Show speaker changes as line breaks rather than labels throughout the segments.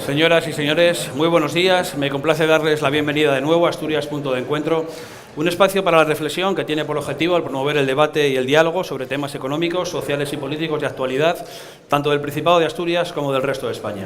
Señoras y señores, muy buenos días. Me complace darles la bienvenida de nuevo a Asturias Punto de Encuentro, un espacio para la reflexión que tiene por objetivo el promover el debate y el diálogo sobre temas económicos, sociales y políticos de actualidad, tanto del Principado de Asturias como del resto de España.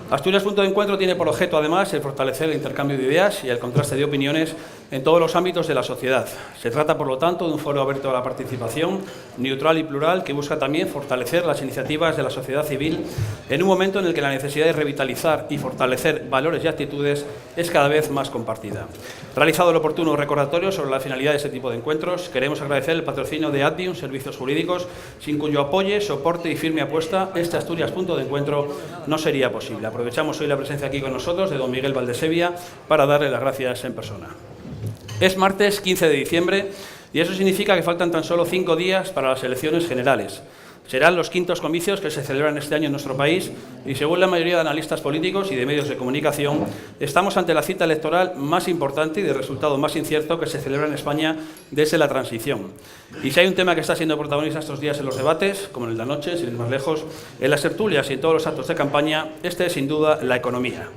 Asturias Punto de Encuentro tiene por objeto, además, el fortalecer el intercambio de ideas y el contraste de opiniones en todos los ámbitos de la sociedad. Se trata, por lo tanto, de un foro abierto a la participación, neutral y plural, que busca también fortalecer las iniciativas de la sociedad civil en un momento en el que la necesidad de revitalizar y fortalecer valores y actitudes es cada vez más compartida. Realizado el oportuno recordatorio sobre la finalidad de este tipo de encuentros, queremos agradecer el patrocinio de Advium Servicios Jurídicos, sin cuyo apoyo, soporte y firme apuesta, este Asturias Punto de Encuentro no sería posible. Aprovechamos hoy la presencia aquí con nosotros de don Miguel Valdesevia para darle las gracias en persona. Es martes 15 de diciembre y eso significa que faltan tan solo 5 días para las elecciones generales. Serán los quintos comicios que se celebran este año en nuestro país y, según la mayoría de analistas políticos y de medios de comunicación, estamos ante la cita electoral más importante y de resultado más incierto que se celebra en España desde la transición. Y si hay un tema que está siendo protagonista estos días en los debates, como en el de anoche, sin ir más lejos, en las tertulias y en todos los actos de campaña, este es sin duda la economía.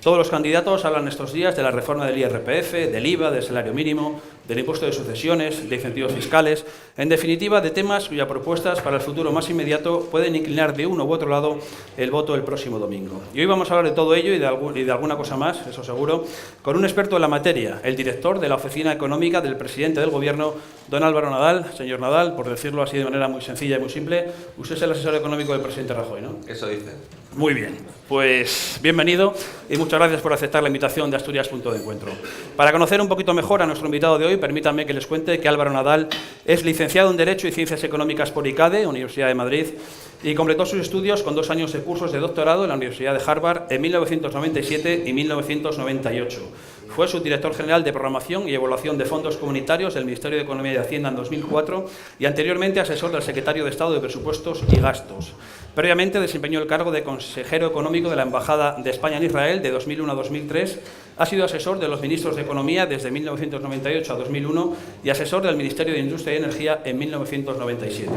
Todos los candidatos hablan estos días de la reforma del IRPF, del IVA, del salario mínimo, del impuesto de sucesiones, de incentivos fiscales, en definitiva, de temas cuyas propuestas para el futuro más inmediato pueden inclinar de uno u otro lado el voto el próximo domingo. Y hoy vamos a hablar de todo ello y de alguna cosa más, eso seguro, con un experto en la materia, el director de la Oficina Económica del presidente del Gobierno, don Álvaro Nadal. Señor Nadal, por decirlo así de manera muy sencilla y muy simple, usted es el asesor económico del presidente Rajoy, ¿no?
Eso dice.
Muy bien, pues bienvenido y muchas gracias por aceptar la invitación de Asturias Punto de Encuentro. Para conocer un poquito mejor a nuestro invitado de hoy, permítanme que les cuente que Álvaro Nadal es licenciado en Derecho y Ciencias Económicas por ICADE, Universidad de Madrid, y completó sus estudios con 2 años de cursos de doctorado en la Universidad de Harvard en 1997 y 1998. Fue subdirector general de Programación y Evaluación de Fondos Comunitarios del Ministerio de Economía y Hacienda en 2004 y anteriormente asesor del Secretario de Estado de Presupuestos y Gastos. Previamente desempeñó el cargo de consejero económico de la Embajada de España en Israel de 2001 a 2003. Ha sido asesor de los ministros de Economía desde 1998 a 2001 y asesor del Ministerio de Industria y Energía en 1997.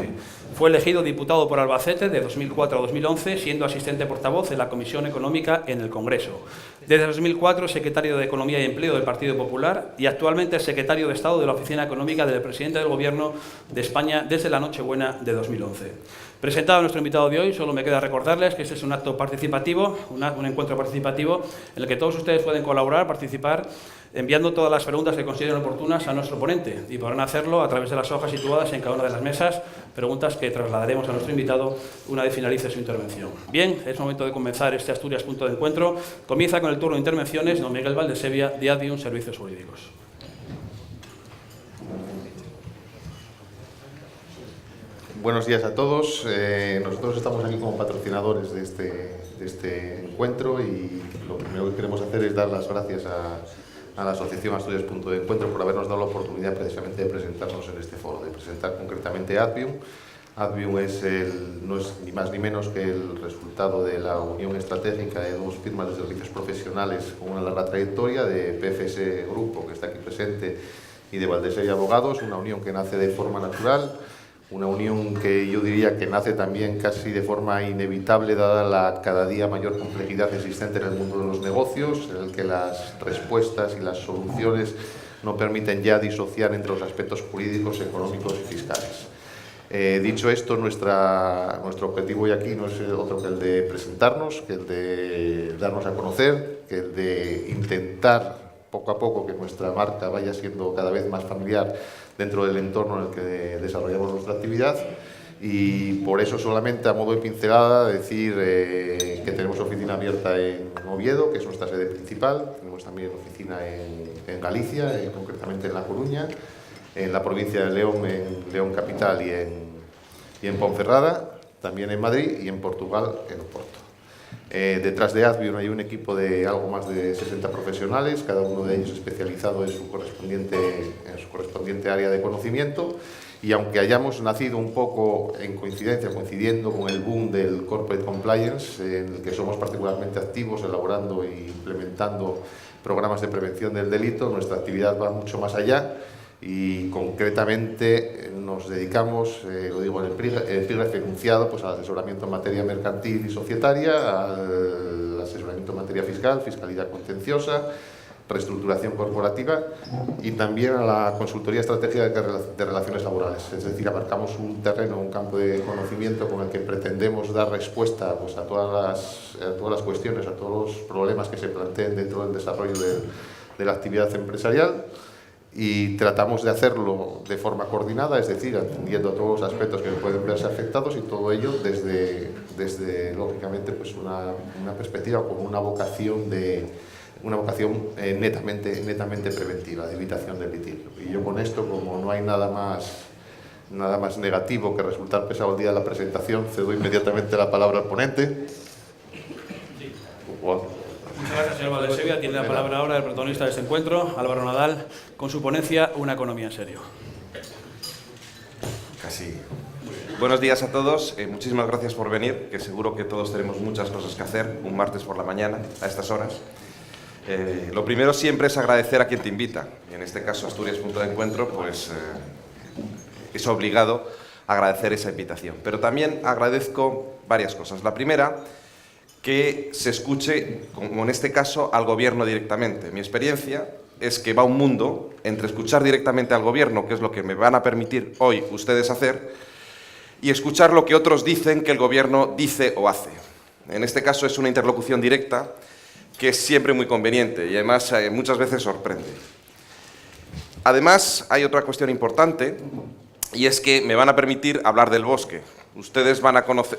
Fue elegido diputado por Albacete de 2004 a 2011, siendo asistente portavoz en la Comisión Económica en el Congreso. Desde 2004, secretario de Economía y Empleo del Partido Popular y actualmente es secretario de Estado de la Oficina Económica del presidente del Gobierno de España desde la Nochebuena de 2011. Presentado a nuestro invitado de hoy, solo me queda recordarles que este es un acto participativo, un encuentro participativo en el que todos ustedes pueden colaborar, participar, enviando todas las preguntas que consideren oportunas a nuestro ponente y podrán hacerlo a través de las hojas situadas en cada una de las mesas, preguntas que trasladaremos a nuestro invitado una vez finalice su intervención. Bien, es momento de comenzar este Asturias Punto de Encuentro. Comienza con el turno de intervenciones don Miguel Valdesevia de Advium Servicios Jurídicos.
Buenos días a todos. Nosotros estamos aquí como patrocinadores de este encuentro y lo primero que queremos hacer es dar las gracias a la Asociación Asturias Punto de Encuentro por habernos dado la oportunidad precisamente de presentarnos en este foro, de presentar concretamente Advium. Advium no es ni más ni menos que el resultado de la unión estratégica de 2 firmas de servicios profesionales con una larga trayectoria, de PFS Grupo, que está aquí presente, y de Valdesevia Abogados, una unión que nace de forma natural. Una unión que yo diría que nace también casi de forma inevitable, dada la cada día mayor complejidad existente en el mundo de los negocios, en el que las respuestas y las soluciones no permiten ya disociar entre los aspectos jurídicos, económicos y fiscales. Dicho esto, nuestro objetivo hoy aquí no es otro que el de presentarnos, que el de darnos a conocer, que el de intentar poco a poco que nuestra marca vaya siendo cada vez más familiar dentro del entorno en el que desarrollamos nuestra actividad. Y por eso, solamente a modo de pincelada, decir que tenemos oficina abierta en Oviedo, que es nuestra sede principal. Tenemos también oficina en Galicia, concretamente en La Coruña, en la provincia de León, en León Capital y en Ponferrada, también en Madrid y en Portugal, en Oporto. Detrás de Advium hay un equipo de algo más de 60 profesionales, cada uno de ellos especializado en su correspondiente área de conocimiento, y aunque hayamos nacido un poco coincidiendo con el boom del corporate compliance, en el que somos particularmente activos elaborando e implementando programas de prevención del delito, nuestra actividad va mucho más allá y concretamente nos dedicamos, lo digo en el epígrafe enunciado, pues al asesoramiento en materia mercantil y societaria, a las asesoramiento en materia fiscal, fiscalidad contenciosa, reestructuración corporativa y también a la consultoría estratégica de relaciones laborales. Es decir, abarcamos un terreno, un campo de conocimiento con el que pretendemos dar respuesta pues, a todas las cuestiones, a todos los problemas que se planteen dentro del desarrollo de la actividad empresarial, y tratamos de hacerlo de forma coordinada, es decir, atendiendo a todos los aspectos que pueden verse afectados, y todo ello desde lógicamente, pues una perspectiva o con una vocación netamente preventiva, de evitación del litigio. Y yo con esto, como no hay nada más negativo que resultar pesado el día de la presentación, cedo inmediatamente la palabra al ponente.
Sí. Muchas gracias, señor Valdesevia. Tiene la palabra ahora el protagonista de este encuentro, Álvaro Nadal, con su ponencia Una economía en serio.
Casi. Buenos días a todos. Muchísimas gracias por venir, que seguro que todos tenemos muchas cosas que hacer un martes por la mañana, a estas horas. Lo primero siempre es agradecer a quien te invita. Y en este caso, Asturias Punto de Encuentro, pues es obligado a agradecer esa invitación. Pero también agradezco varias cosas. La primera, que se escuche, como en este caso, al gobierno directamente. Mi experiencia es que va un mundo entre escuchar directamente al gobierno, que es lo que me van a permitir hoy ustedes hacer, y escuchar lo que otros dicen que el gobierno dice o hace. En este caso es una interlocución directa que es siempre muy conveniente y además muchas veces sorprende. Además, hay otra cuestión importante, y es que me van a permitir hablar del bosque. Ustedes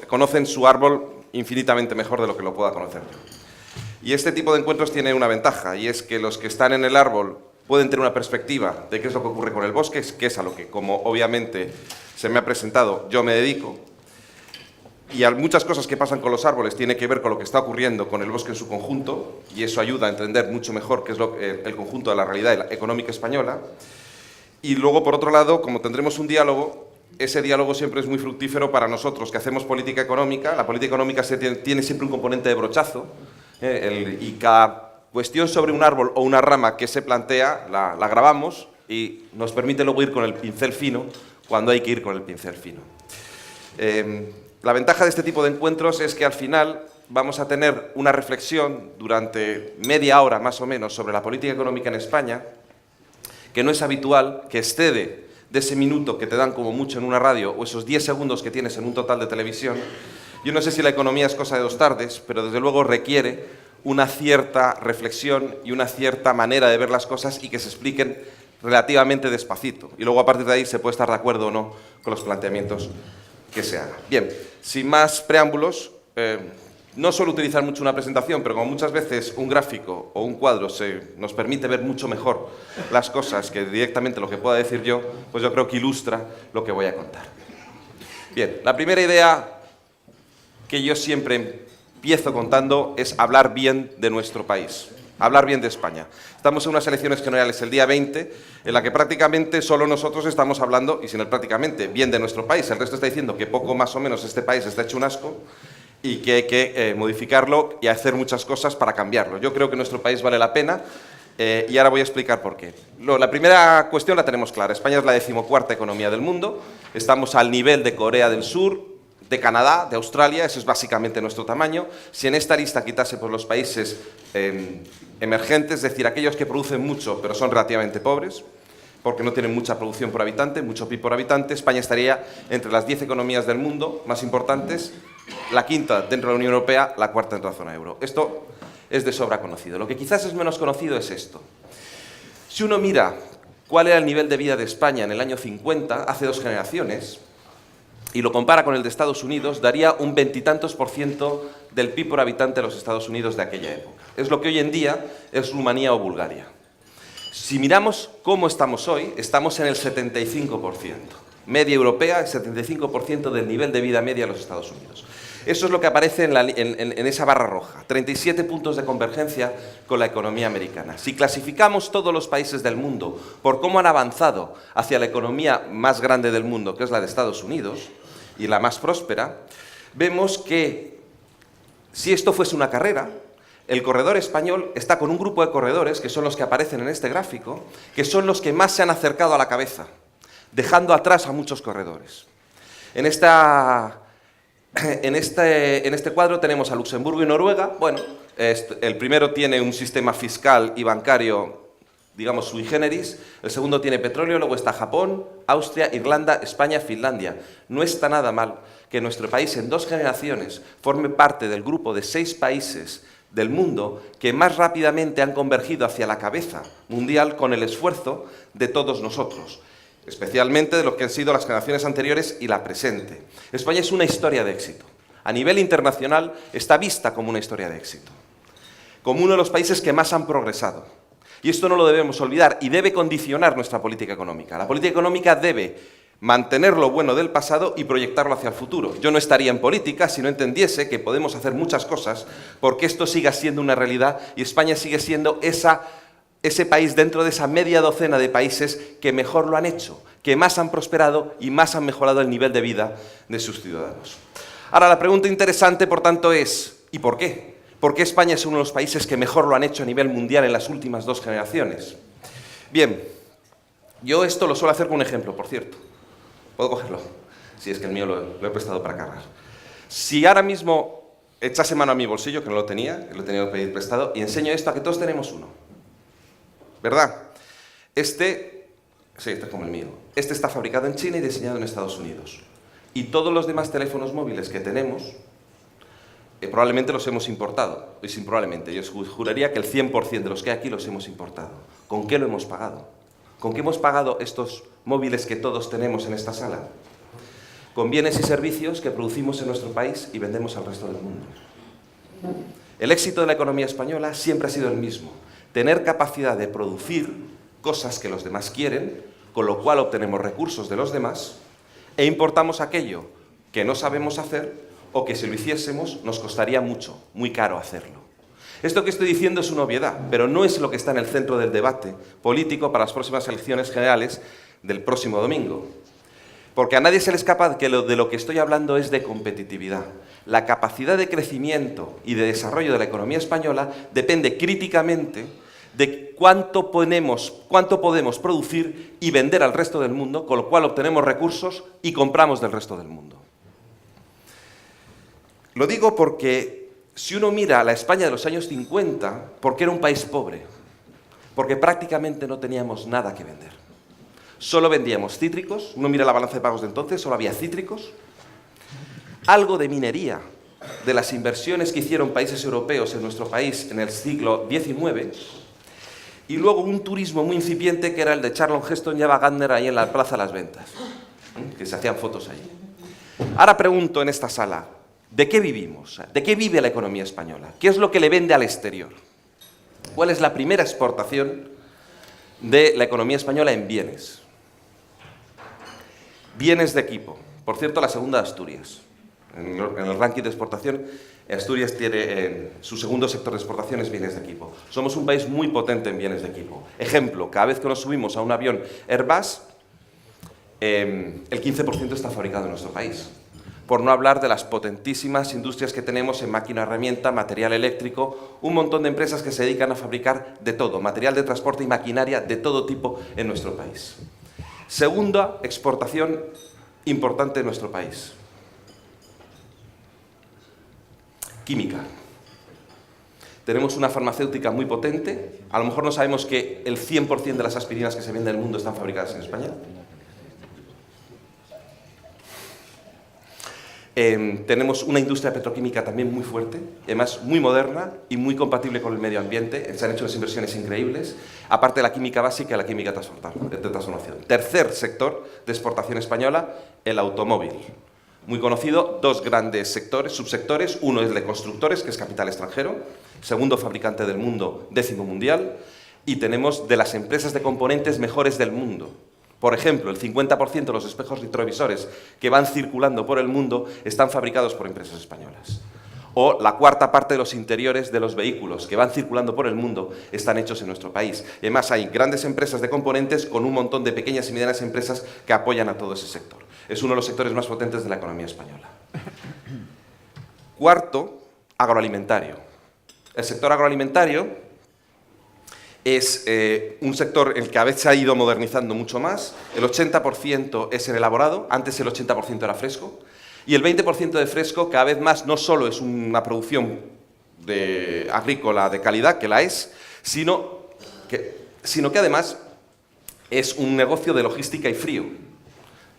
conocen su árbol infinitamente mejor de lo que lo pueda conocer yo. Y este tipo de encuentros tiene una ventaja, y es que los que están en el árbol pueden tener una perspectiva de qué es lo que ocurre con el bosque, que es a lo que, como obviamente se me ha presentado, yo me dedico. Y muchas cosas que pasan con los árboles tienen que ver con lo que está ocurriendo con el bosque en su conjunto, y eso ayuda a entender mucho mejor qué es el conjunto de la realidad económica española. Y luego, por otro lado, como tendremos un diálogo, ese diálogo siempre es muy fructífero para nosotros que hacemos política económica. La política económica tiene siempre un componente de brochazo, y cada cuestión sobre un árbol o una rama que se plantea la grabamos y nos permite luego ir con el pincel fino cuando hay que ir con el pincel fino. La ventaja de este tipo de encuentros es que al final vamos a tener una reflexión durante media hora más o menos sobre la política económica en España, que no es habitual, que excede de ese minuto que te dan como mucho en una radio o esos 10 segundos que tienes en un total de televisión. Yo no sé si la economía es cosa de 2 tardes, pero desde luego requiere una cierta reflexión y una cierta manera de ver las cosas y que se expliquen relativamente despacito. Y luego a partir de ahí se puede estar de acuerdo o no con los planteamientos que se hagan. Bien, sin más preámbulos, no suelo utilizar mucho una presentación, pero como muchas veces un gráfico o un cuadro nos permite ver mucho mejor las cosas que directamente lo que pueda decir yo, pues yo creo que ilustra lo que voy a contar. Bien, la primera idea que yo siempre empiezo contando es hablar bien de nuestro país, hablar bien de España. Estamos en unas elecciones generales el día 20, en la que prácticamente solo nosotros estamos hablando, y sin el prácticamente, bien de nuestro país. El resto está diciendo que poco más o menos este país está hecho un asco, y que hay que modificarlo y hacer muchas cosas para cambiarlo. Yo creo que nuestro país vale la pena, y ahora voy a explicar por qué. La primera cuestión la tenemos clara. España es la 14ª economía del mundo. Estamos al nivel de Corea del Sur, de Canadá, de Australia. Eso es básicamente nuestro tamaño. Si en esta lista quitase por los países emergentes, es decir, aquellos que producen mucho pero son relativamente pobres, porque no tienen mucha producción por habitante, mucho PIB por habitante, España estaría entre las 10 economías del mundo más importantes, la 5ª dentro de la Unión Europea, la 4ª dentro de la zona euro. Esto es de sobra conocido. Lo que quizás es menos conocido es esto. Si uno mira cuál era el nivel de vida de España en el año 50, hace 2 generaciones, y lo compara con el de Estados Unidos, daría un 20 y tantos % del PIB por habitante de los Estados Unidos de aquella época. Es lo que hoy en día es Rumanía o Bulgaria. Si miramos cómo estamos hoy, estamos en el 75%. Media europea, el 75% del nivel de vida media de los Estados Unidos. Eso es lo que aparece en esa barra roja. 37 puntos de convergencia con la economía americana. Si clasificamos todos los países del mundo por cómo han avanzado hacia la economía más grande del mundo, que es la de Estados Unidos, y la más próspera, vemos que si esto fuese una carrera, el corredor español está con un grupo de corredores, que son los que aparecen en este gráfico, que son los que más se han acercado a la cabeza, dejando atrás a muchos corredores. En este cuadro tenemos a Luxemburgo y Noruega. Bueno, El primero tiene un sistema fiscal y bancario, digamos, sui generis. El segundo tiene petróleo, luego está Japón, Austria, Irlanda, España, Finlandia. No está nada mal que nuestro país en 2 generaciones forme parte del grupo de 6 países del mundo que más rápidamente han convergido hacia la cabeza mundial con el esfuerzo de todos nosotros, especialmente de lo que han sido las generaciones anteriores y la presente. España es una historia de éxito. A nivel internacional está vista como una historia de éxito, como uno de los países que más han progresado. Y esto no lo debemos olvidar y debe condicionar nuestra política económica. La política económica debe mantener lo bueno del pasado y proyectarlo hacia el futuro. Yo no estaría en política si no entendiese que podemos hacer muchas cosas porque esto siga siendo una realidad y España sigue siendo ese país dentro de esa media docena de países que mejor lo han hecho, que más han prosperado y más han mejorado el nivel de vida de sus ciudadanos. Ahora, la pregunta interesante, por tanto, es ¿y por qué? ¿Por qué España es uno de los países que mejor lo han hecho a nivel mundial en las últimas 2 generaciones? Bien, yo esto lo suelo hacer con un ejemplo, por cierto. ¿Puedo cogerlo? Si es que el mío lo he prestado para cargar. Si ahora mismo echase mano a mi bolsillo, que no lo tenía, que lo he tenido que pedir prestado, y enseño esto, a que todos tenemos uno. ¿Verdad? Sí, este es como el mío. Este está fabricado en China y diseñado en Estados Unidos. Y todos los demás teléfonos móviles que tenemos, probablemente los hemos importado. Y sin probablemente, yo juraría que el 100% de los que hay aquí los hemos importado. ¿Con qué lo hemos pagado? ¿Con qué hemos pagado estos móviles que todos tenemos en esta sala? Con bienes y servicios que producimos en nuestro país y vendemos al resto del mundo. El éxito de la economía española siempre ha sido el mismo. Tener capacidad de producir cosas que los demás quieren, con lo cual obtenemos recursos de los demás e importamos aquello que no sabemos hacer o que si lo hiciésemos nos costaría mucho, muy caro hacerlo. Esto que estoy diciendo es una obviedad, pero no es lo que está en el centro del debate político para las próximas elecciones generales del próximo domingo. Porque a nadie se le escapa que de lo que estoy hablando es de competitividad. La capacidad de crecimiento y de desarrollo de la economía española depende críticamente de cuánto podemos producir y vender al resto del mundo, con lo cual obtenemos recursos y compramos del resto del mundo. Lo digo porque si uno mira a la España de los años 50, porque era un país pobre, porque prácticamente no teníamos nada que vender. Solo vendíamos cítricos, uno mira la balanza de pagos de entonces, solo había cítricos, algo de minería, de las inversiones que hicieron países europeos en nuestro país en el siglo XIX, y luego un turismo muy incipiente que era el de Charlton Heston y Ava Gardner ahí en la Plaza de las Ventas, que se hacían fotos allí. Ahora pregunto en esta sala, ¿de qué vivimos? ¿De qué vive la economía española? ¿Qué es lo que le vende al exterior? ¿Cuál es la primera exportación de la economía española en bienes? Bienes de equipo. Por cierto, la segunda de Asturias. En el ranking de exportación, Asturias tiene su segundo sector de exportación es bienes de equipo. Somos un país muy potente en bienes de equipo. Ejemplo, cada vez que nos subimos a un avión Airbus, el 15% está fabricado en nuestro país. Por no hablar de las potentísimas industrias que tenemos en máquina herramienta, material eléctrico, un montón de empresas que se dedican a fabricar de todo, material de transporte y maquinaria de todo tipo en nuestro país. Segunda exportación importante en nuestro país. Química. Tenemos una farmacéutica muy potente. A lo mejor no sabemos que el 100% de las aspirinas que se venden en el mundo están fabricadas en España. Tenemos una industria petroquímica también muy fuerte, además muy moderna y muy compatible con el medio ambiente. Se han hecho unas inversiones increíbles, aparte de la química básica y la química de transformación. Tercer sector de exportación española, el automóvil. Muy conocido, 2 grandes sectores, subsectores. Uno es el de constructores, que es capital extranjero. Segundo fabricante del mundo, 10º mundial. Y tenemos de las empresas de componentes mejores del mundo. Por ejemplo, el 50% de los espejos retrovisores que van circulando por el mundo están fabricados por empresas españolas. O la cuarta parte de los interiores de los vehículos que van circulando por el mundo están hechos en nuestro país. Y además hay grandes empresas de componentes con un montón de pequeñas y medianas empresas que apoyan a todo ese sector. Es uno de los sectores más potentes de la economía española. Cuarto, agroalimentario. El sector agroalimentario es un sector el que a veces se ha ido modernizando mucho más. El 80% es el elaborado, antes el 80% era fresco, y el 20% de fresco cada vez más no solo es una producción agrícola de calidad, que la es, sino que además es un negocio de logística y frío,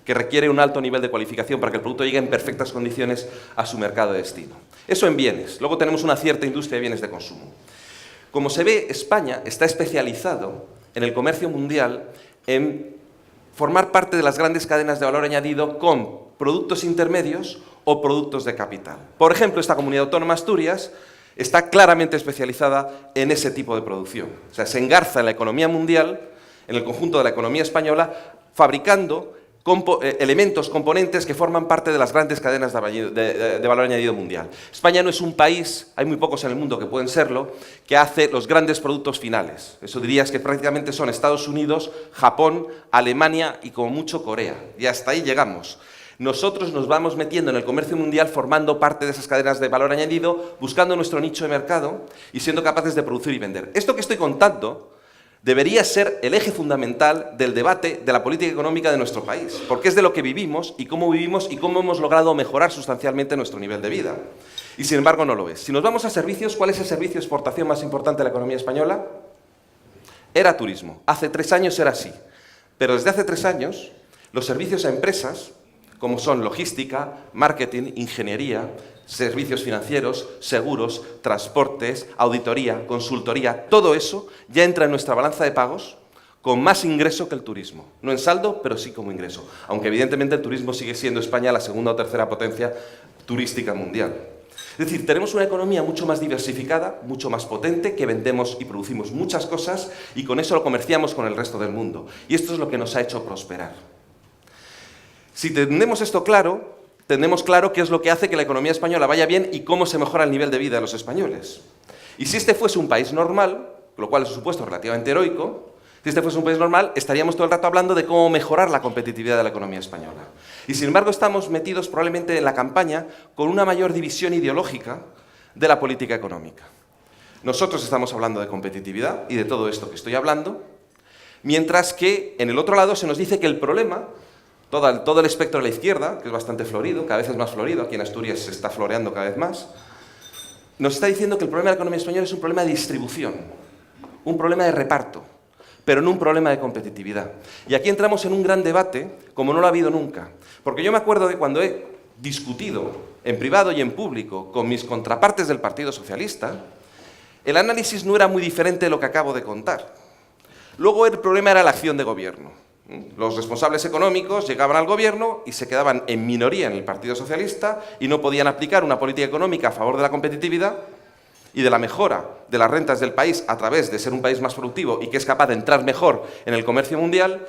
que requiere un alto nivel de cualificación para que el producto llegue en perfectas condiciones a su mercado de destino. Eso en bienes. Luego tenemos una cierta industria de bienes de consumo. Como se ve, España está especializado en el comercio mundial en formar parte de las grandes cadenas de valor añadido con productos intermedios o productos de capital. Por ejemplo, esta comunidad autónoma Asturias está claramente especializada en ese tipo de producción. O sea, se engarza en la economía mundial, en el conjunto de la economía española, fabricando elementos, componentes que forman parte de las grandes cadenas de valor añadido mundial. España no es un país, hay muy pocos en el mundo que pueden serlo, que hace los grandes productos finales. Eso dirías que prácticamente son Estados Unidos, Japón, Alemania y como mucho Corea. Y hasta ahí llegamos. Nosotros nos vamos metiendo en el comercio mundial formando parte de esas cadenas de valor añadido, buscando nuestro nicho de mercado y siendo capaces de producir y vender. Esto que estoy contando debería ser el eje fundamental del debate de la política económica de nuestro país, porque es de lo que vivimos y cómo hemos logrado mejorar sustancialmente nuestro nivel de vida. Y sin embargo no lo es. Si nos vamos a servicios, ¿cuál es el servicio de exportación más importante de la economía española? Era turismo. Hace 3 años era así. Pero desde hace 3 años, los servicios a empresas, como son logística, marketing, ingeniería, servicios financieros, seguros, transportes, auditoría, consultoría, todo eso ya entra en nuestra balanza de pagos con más ingreso que el turismo. No en saldo, pero sí como ingreso. Aunque evidentemente el turismo sigue siendo España la segunda o tercera potencia turística mundial. Es decir, tenemos una economía mucho más diversificada, mucho más potente, que vendemos y producimos muchas cosas y con eso lo comerciamos con el resto del mundo. Y esto es lo que nos ha hecho prosperar. Si tenemos esto claro, tenemos claro qué es lo que hace que la economía española vaya bien y cómo se mejora el nivel de vida de los españoles. Y si este fuese un país normal, lo cual es un supuesto relativamente heroico, si este fuese un país normal, estaríamos todo el rato hablando de cómo mejorar la competitividad de la economía española. Y sin embargo estamos metidos probablemente en la campaña con una mayor división ideológica de la política económica. Nosotros estamos hablando de competitividad y de todo esto que estoy hablando, mientras que en el otro lado se nos dice que el problema, todo el espectro de la izquierda, que es bastante florido, cada vez es más florido, aquí en Asturias se está floreando cada vez más, nos está diciendo que el problema de la economía española es un problema de distribución, un problema de reparto, pero no un problema de competitividad. Y aquí entramos en un gran debate, como no lo ha habido nunca. Porque yo me acuerdo de cuando he discutido en privado y en público con mis contrapartes del Partido Socialista, el análisis no era muy diferente de lo que acabo de contar. Luego el problema era la acción de gobierno. Los responsables económicos llegaban al gobierno y se quedaban en minoría en el Partido Socialista y no podían aplicar una política económica a favor de la competitividad y de la mejora de las rentas del país a través de ser un país más productivo y que es capaz de entrar mejor en el comercio mundial,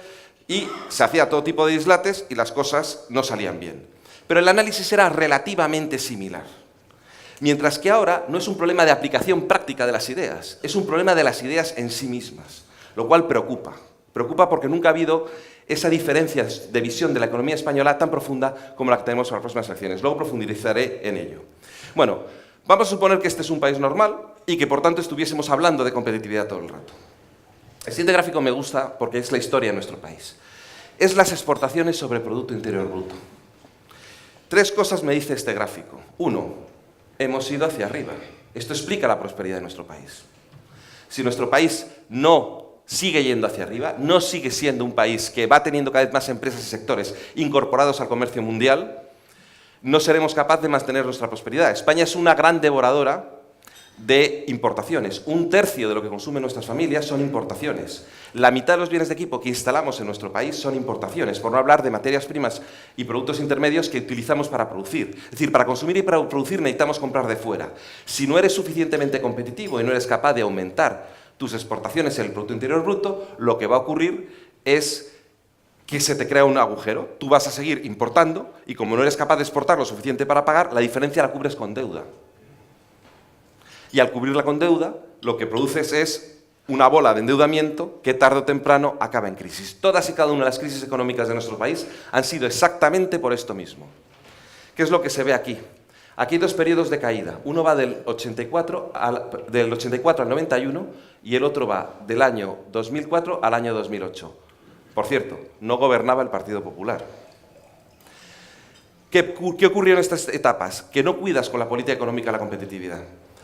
y se hacía todo tipo de dislates y las cosas no salían bien. Pero el análisis era relativamente similar. Mientras que ahora no es un problema de aplicación práctica de las ideas, es un problema de las ideas en sí mismas, lo cual preocupa. Preocupa porque nunca ha habido esa diferencia de visión de la economía española tan profunda como la que tenemos para las próximas elecciones. Luego profundizaré en ello. Bueno, vamos a suponer que este es un país normal y que por tanto estuviésemos hablando de competitividad todo el rato. El siguiente gráfico me gusta porque es la historia de nuestro país. Es las exportaciones sobre Producto Interior Bruto. 3 cosas me dice este gráfico. 1, hemos ido hacia arriba. Esto explica la prosperidad de nuestro país. Si nuestro país no sigue yendo hacia arriba, no sigue siendo un país que va teniendo cada vez más empresas y sectores incorporados al comercio mundial, no seremos capaces de mantener nuestra prosperidad. España es una gran devoradora de importaciones. 1/3 de lo que consumen nuestras familias son importaciones. La mitad de los bienes de equipo que instalamos en nuestro país son importaciones, por no hablar de materias primas y productos intermedios que utilizamos para producir. Es decir, para consumir y para producir necesitamos comprar de fuera. Si no eres suficientemente competitivo y no eres capaz de aumentar tus exportaciones en el Producto Interior Bruto, lo que va a ocurrir es que se te crea un agujero. Tú vas a seguir importando y como no eres capaz de exportar lo suficiente para pagar, la diferencia la cubres con deuda. Y al cubrirla con deuda, lo que produces es una bola de endeudamiento que tarde o temprano acaba en crisis. Todas y cada una de las crisis económicas de nuestro país han sido exactamente por esto mismo. ¿Qué es lo que se ve aquí? Aquí hay 2 periodos de caída. Uno va del 84 al 91 y el otro va del año 2004 al año 2008. Por cierto, no gobernaba el Partido Popular. ¿Qué ocurrió en estas etapas? Que no cuidas con la política económica la competitividad.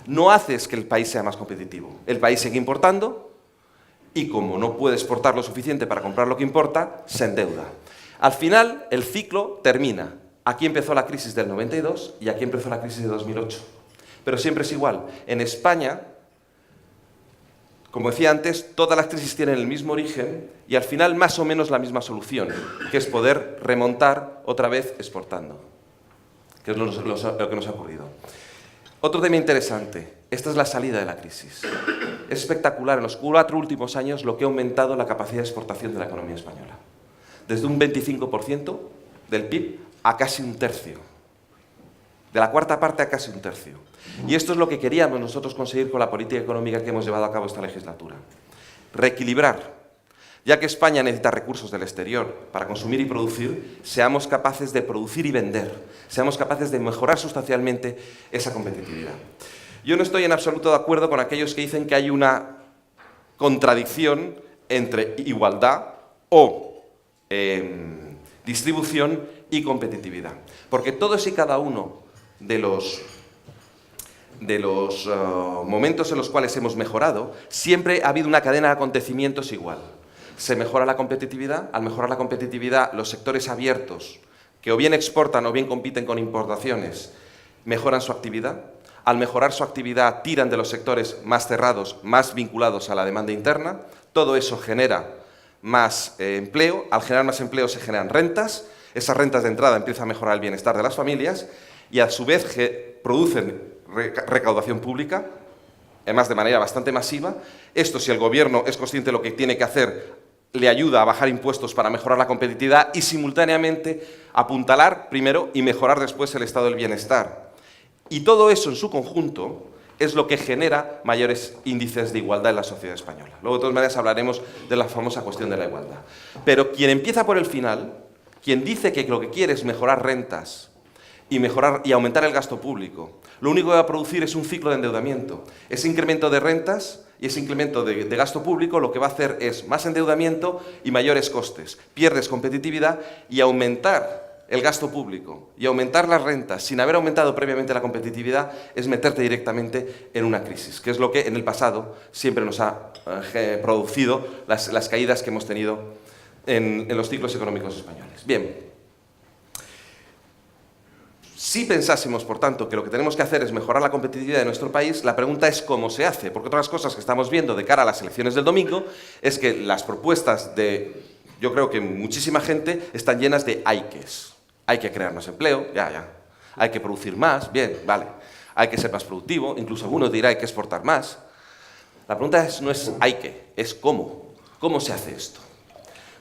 no haces que el país sea más competitivo. El país sigue importando y como no puede exportar lo suficiente para comprar lo que importa, se endeuda. Al final, el ciclo termina. Aquí empezó la crisis del 92 y aquí empezó la crisis de 2008. Pero siempre es igual. En España, como decía antes, todas las crisis tienen el mismo origen y al final más o menos la misma solución, que es poder remontar otra vez exportando, que es lo que nos ha ocurrido. Otro tema interesante, esta es la salida de la crisis. Es espectacular en los 4 últimos años lo que ha aumentado la capacidad de exportación de la economía española. Desde un 25% del PIB a casi un tercio. De la cuarta parte a casi un tercio. Y esto es lo que queríamos nosotros conseguir con la política económica que hemos llevado a cabo esta legislatura. Reequilibrar. Ya que España necesita recursos del exterior para consumir y producir, seamos capaces de producir y vender. Seamos capaces de mejorar sustancialmente esa competitividad. Yo no estoy en absoluto de acuerdo con aquellos que dicen que hay una contradicción entre igualdad o distribución y competitividad. Porque todos y cada uno de los momentos en los cuales hemos mejorado, siempre ha habido una cadena de acontecimientos igual. Se mejora la competitividad, al mejorar la competitividad, los sectores abiertos, que o bien exportan o bien compiten con importaciones, mejoran su actividad. Al mejorar su actividad, tiran de los sectores más cerrados, más vinculados a la demanda interna. Todo eso genera más empleo. Al generar más empleo se generan rentas. Esas rentas de entrada empiezan a mejorar el bienestar de las familias y a su vez producen recaudación pública, además de manera bastante masiva. Esto, si el gobierno es consciente de lo que tiene que hacer, le ayuda a bajar impuestos para mejorar la competitividad y simultáneamente apuntalar primero y mejorar después el estado del bienestar. Y todo eso en su conjunto es lo que genera mayores índices de igualdad en la sociedad española. Luego, de todas maneras, hablaremos de la famosa cuestión de la igualdad. Pero quien empieza por el final, quien dice que lo que quiere es mejorar rentas y aumentar el gasto público, lo único que va a producir es un ciclo de endeudamiento. Ese incremento de rentas y ese incremento de gasto público lo que va a hacer es más endeudamiento y mayores costes. Pierdes competitividad y aumentar el gasto público y aumentar las rentas sin haber aumentado previamente la competitividad es meterte directamente en una crisis, que es lo que en el pasado siempre nos ha producido las caídas que hemos tenido en los ciclos económicos españoles. Bien. Si pensásemos, por tanto, que lo que tenemos que hacer es mejorar la competitividad de nuestro país, la pregunta es cómo se hace, porque otras cosas que estamos viendo de cara a las elecciones del domingo es que las propuestas de, yo creo que muchísima gente, están llenas de hayques. Hay que crear más empleo, ya. Hay que producir más, bien, vale. Hay que ser más productivo, incluso algunos dirán hay que exportar más. La pregunta no es hay que, es cómo. ¿Cómo se hace esto?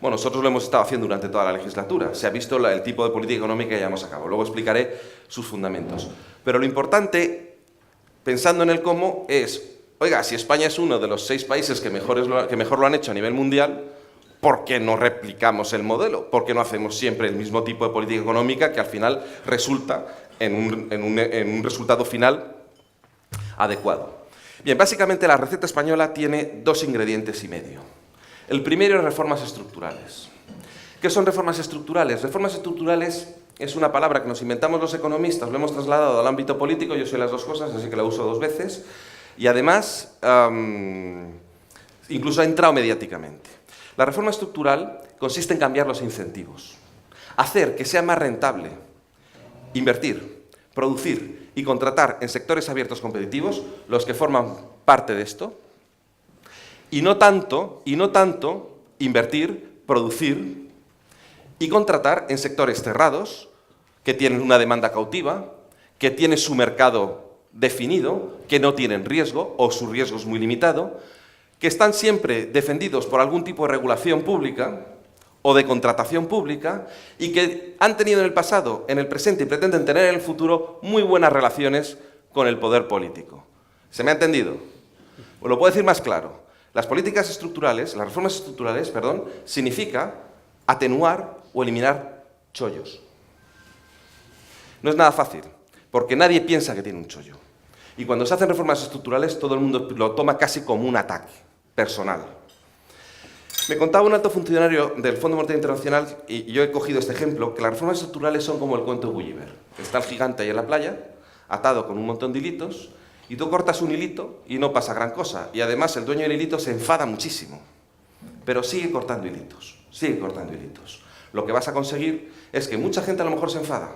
Bueno, nosotros lo hemos estado haciendo durante toda la legislatura. Se ha visto el tipo de política económica que llevamos a cabo. Luego explicaré sus fundamentos. Pero lo importante, pensando en el cómo, es, oiga, si España es uno de los 6 países que mejor lo han hecho a nivel mundial, ¿por qué no replicamos el modelo? ¿Por qué no hacemos siempre el mismo tipo de política económica que al final resulta en un resultado final adecuado? Bien, básicamente la receta española tiene 2 ingredientes y medio. El primero es reformas estructurales. ¿Qué son reformas estructurales? Reformas estructurales es una palabra que nos inventamos los economistas, lo hemos trasladado al ámbito político, yo soy las 2 cosas, así que la uso 2 veces, y además incluso ha entrado mediáticamente. La reforma estructural consiste en cambiar los incentivos, hacer que sea más rentable invertir, producir y contratar en sectores abiertos competitivos los que forman parte de esto, y no tanto invertir, producir y contratar en sectores cerrados que tienen una demanda cautiva, que tienen su mercado definido, que no tienen riesgo o su riesgo es muy limitado, que están siempre defendidos por algún tipo de regulación pública o de contratación pública y que han tenido en el pasado, en el presente y pretenden tener en el futuro muy buenas relaciones con el poder político. ¿Se me ha entendido? Os lo puedo decir más claro. Las políticas estructurales, las reformas estructurales, significa atenuar o eliminar chollos. No es nada fácil, porque nadie piensa que tiene un chollo. Y cuando se hacen reformas estructurales, todo el mundo lo toma casi como un ataque personal. Me contaba un alto funcionario del Fondo Monetario Internacional, y yo he cogido este ejemplo, que las reformas estructurales son como el cuento de Gulliver. Está el gigante ahí en la playa, atado con un montón de hilitos, Y tú cortas un hilito y no pasa gran cosa. Y además el dueño del hilito se enfada muchísimo. Pero sigue cortando hilitos, sigue cortando hilitos. Lo que vas a conseguir es que mucha gente a lo mejor se enfada,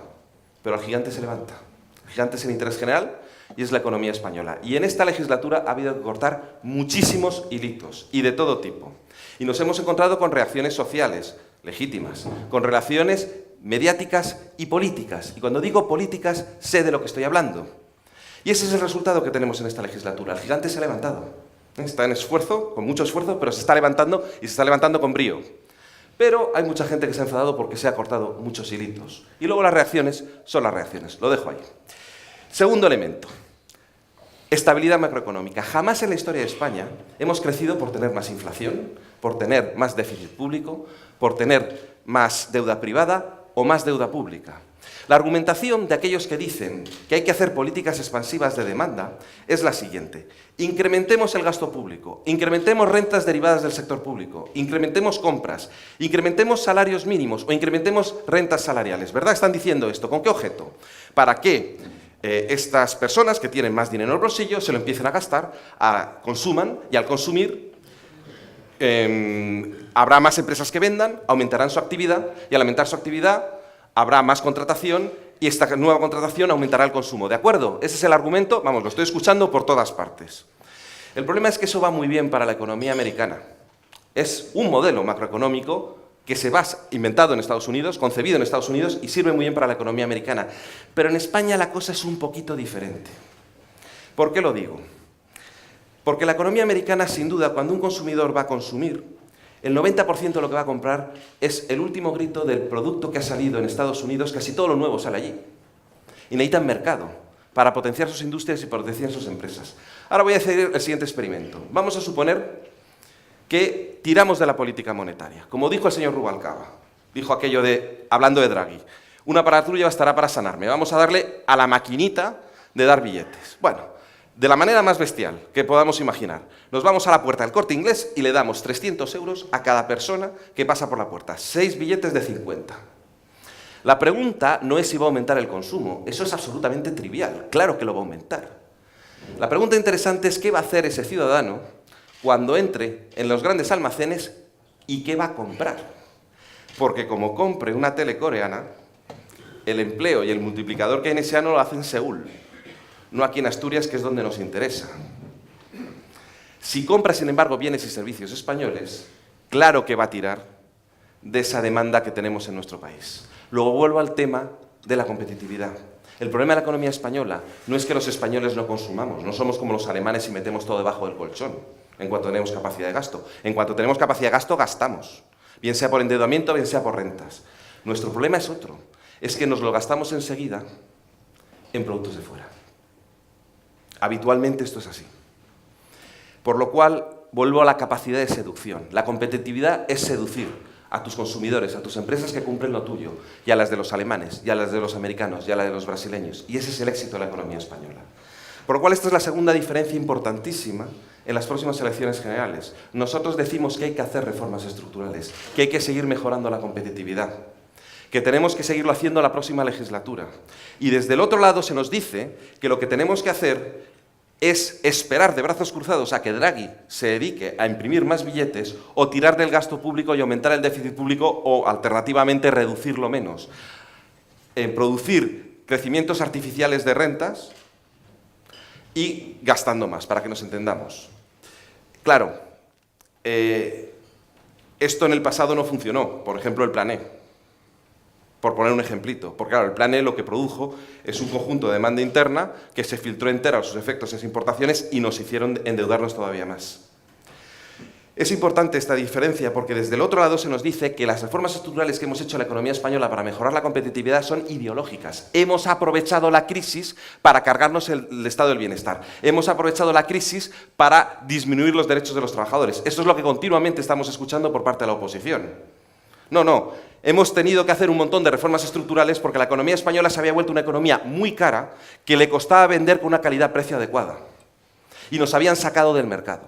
pero el gigante se levanta. El gigante es el interés general y es la economía española. Y en esta legislatura ha habido que cortar muchísimos hilitos, y de todo tipo. Y nos hemos encontrado con reacciones sociales legítimas, con relaciones mediáticas y políticas. Y cuando digo políticas, sé de lo que estoy hablando. Y ese es el resultado que tenemos en esta legislatura. El gigante se ha levantado. Está en esfuerzo, con mucho esfuerzo, pero se está levantando y se está levantando con brío. Pero hay mucha gente que se ha enfadado porque se ha cortado muchos hilitos. Y luego las reacciones son las reacciones. Lo dejo ahí. Segundo elemento. Estabilidad macroeconómica. Jamás en la historia de España hemos crecido por tener más inflación, por tener más déficit público, por tener más deuda privada o más deuda pública. La argumentación de aquellos que dicen que hay que hacer políticas expansivas de demanda es la siguiente. Incrementemos el gasto público, incrementemos rentas derivadas del sector público, incrementemos compras, incrementemos salarios mínimos o incrementemos rentas salariales. ¿Verdad? Están diciendo esto. ¿Con qué objeto? Para que estas personas que tienen más dinero en el bolsillo se lo empiecen a gastar, consuman, y al consumir habrá más empresas que vendan, aumentarán su actividad, y al aumentar su actividad habrá más contratación y esta nueva contratación aumentará el consumo. ¿De acuerdo? Ese es el argumento, vamos, lo estoy escuchando por todas partes. El problema es que eso va muy bien para la economía americana. Es un modelo macroeconómico que se va inventado en Estados Unidos, concebido en Estados Unidos y sirve muy bien para la economía americana. Pero en España la cosa es un poquito diferente. ¿Por qué lo digo? Porque la economía americana, sin duda, cuando un consumidor va a consumir, el 90% de lo que va a comprar es el último grito del producto que ha salido en Estados Unidos. Casi todo lo nuevo sale allí. Y necesitan mercado para potenciar sus industrias y potenciar sus empresas. Ahora voy a hacer el siguiente experimento. Vamos a suponer que tiramos de la política monetaria. Como dijo el señor Rubalcaba, dijo aquello de, hablando de Draghi, una patrulla bastará para sanarme. Vamos a darle a la maquinita de dar billetes. Bueno, de la manera más bestial que podamos imaginar. Nos vamos a la puerta del Corte Inglés y le damos 300 euros a cada persona que pasa por la puerta. 6 billetes de 50. La pregunta no es si va a aumentar el consumo. Eso es absolutamente trivial. Claro que lo va a aumentar. La pregunta interesante es qué va a hacer ese ciudadano cuando entre en los grandes almacenes y qué va a comprar. Porque como compre una tele coreana, el empleo y el multiplicador keynesiano lo hace en Seúl, no aquí en Asturias, que es donde nos interesa. Si compra, sin embargo, bienes y servicios españoles, claro que va a tirar de esa demanda que tenemos en nuestro país. Luego vuelvo al tema de la competitividad. El problema de la economía española no es que los españoles no consumamos, no somos como los alemanes y metemos todo debajo del colchón en cuanto tenemos capacidad de gasto. En cuanto tenemos capacidad de gasto, gastamos, bien sea por endeudamiento, bien sea por rentas. Nuestro problema es otro, es que nos lo gastamos enseguida en productos de fuera. Habitualmente esto es así. Por lo cual, vuelvo a la capacidad de seducción. La competitividad es seducir a tus consumidores, a tus empresas que cumplen lo tuyo, y a las de los alemanes, y a las de los americanos, y a las de los brasileños. Y ese es el éxito de la economía española. Por lo cual, esta es la segunda diferencia importantísima en las próximas elecciones generales. Nosotros decimos que hay que hacer reformas estructurales, que hay que seguir mejorando la competitividad, que tenemos que seguirlo haciendo la próxima legislatura. Y desde el otro lado se nos dice que lo que tenemos que hacer es esperar de brazos cruzados a que Draghi se dedique a imprimir más billetes o tirar del gasto público y aumentar el déficit público o, alternativamente, reducirlo menos. Producir crecimientos artificiales de rentas y gastando más, para que nos entendamos. Claro, esto en el pasado no funcionó. Por ejemplo, el Plan E. Por poner un ejemplito, porque claro, el Plan E lo que produjo es un conjunto de demanda interna que se filtró entera a sus efectos en importaciones y nos hicieron endeudarnos todavía más. Es importante esta diferencia porque desde el otro lado se nos dice que las reformas estructurales que hemos hecho en la economía española para mejorar la competitividad son ideológicas. Hemos aprovechado la crisis para cargarnos el estado del bienestar. Hemos aprovechado la crisis para disminuir los derechos de los trabajadores. Esto es lo que continuamente estamos escuchando por parte de la oposición. No, hemos tenido que hacer un montón de reformas estructurales porque la economía española se había vuelto una economía muy cara que le costaba vender con una calidad-precio adecuada. Y nos habían sacado del mercado.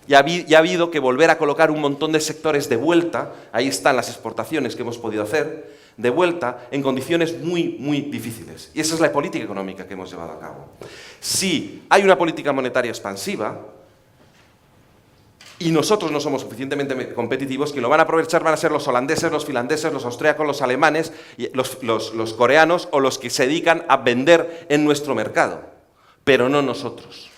Y ha habido que volver a colocar un montón de sectores de vuelta, ahí están las exportaciones que hemos podido hacer, de vuelta en condiciones muy, muy difíciles. Y esa es la política económica que hemos llevado a cabo. Si hay una política monetaria expansiva y nosotros no somos suficientemente competitivos, quien lo van a aprovechar van a ser los holandeses, los finlandeses, los austríacos, los alemanes, los coreanos o los que se dedican a vender en nuestro mercado, pero no nosotros.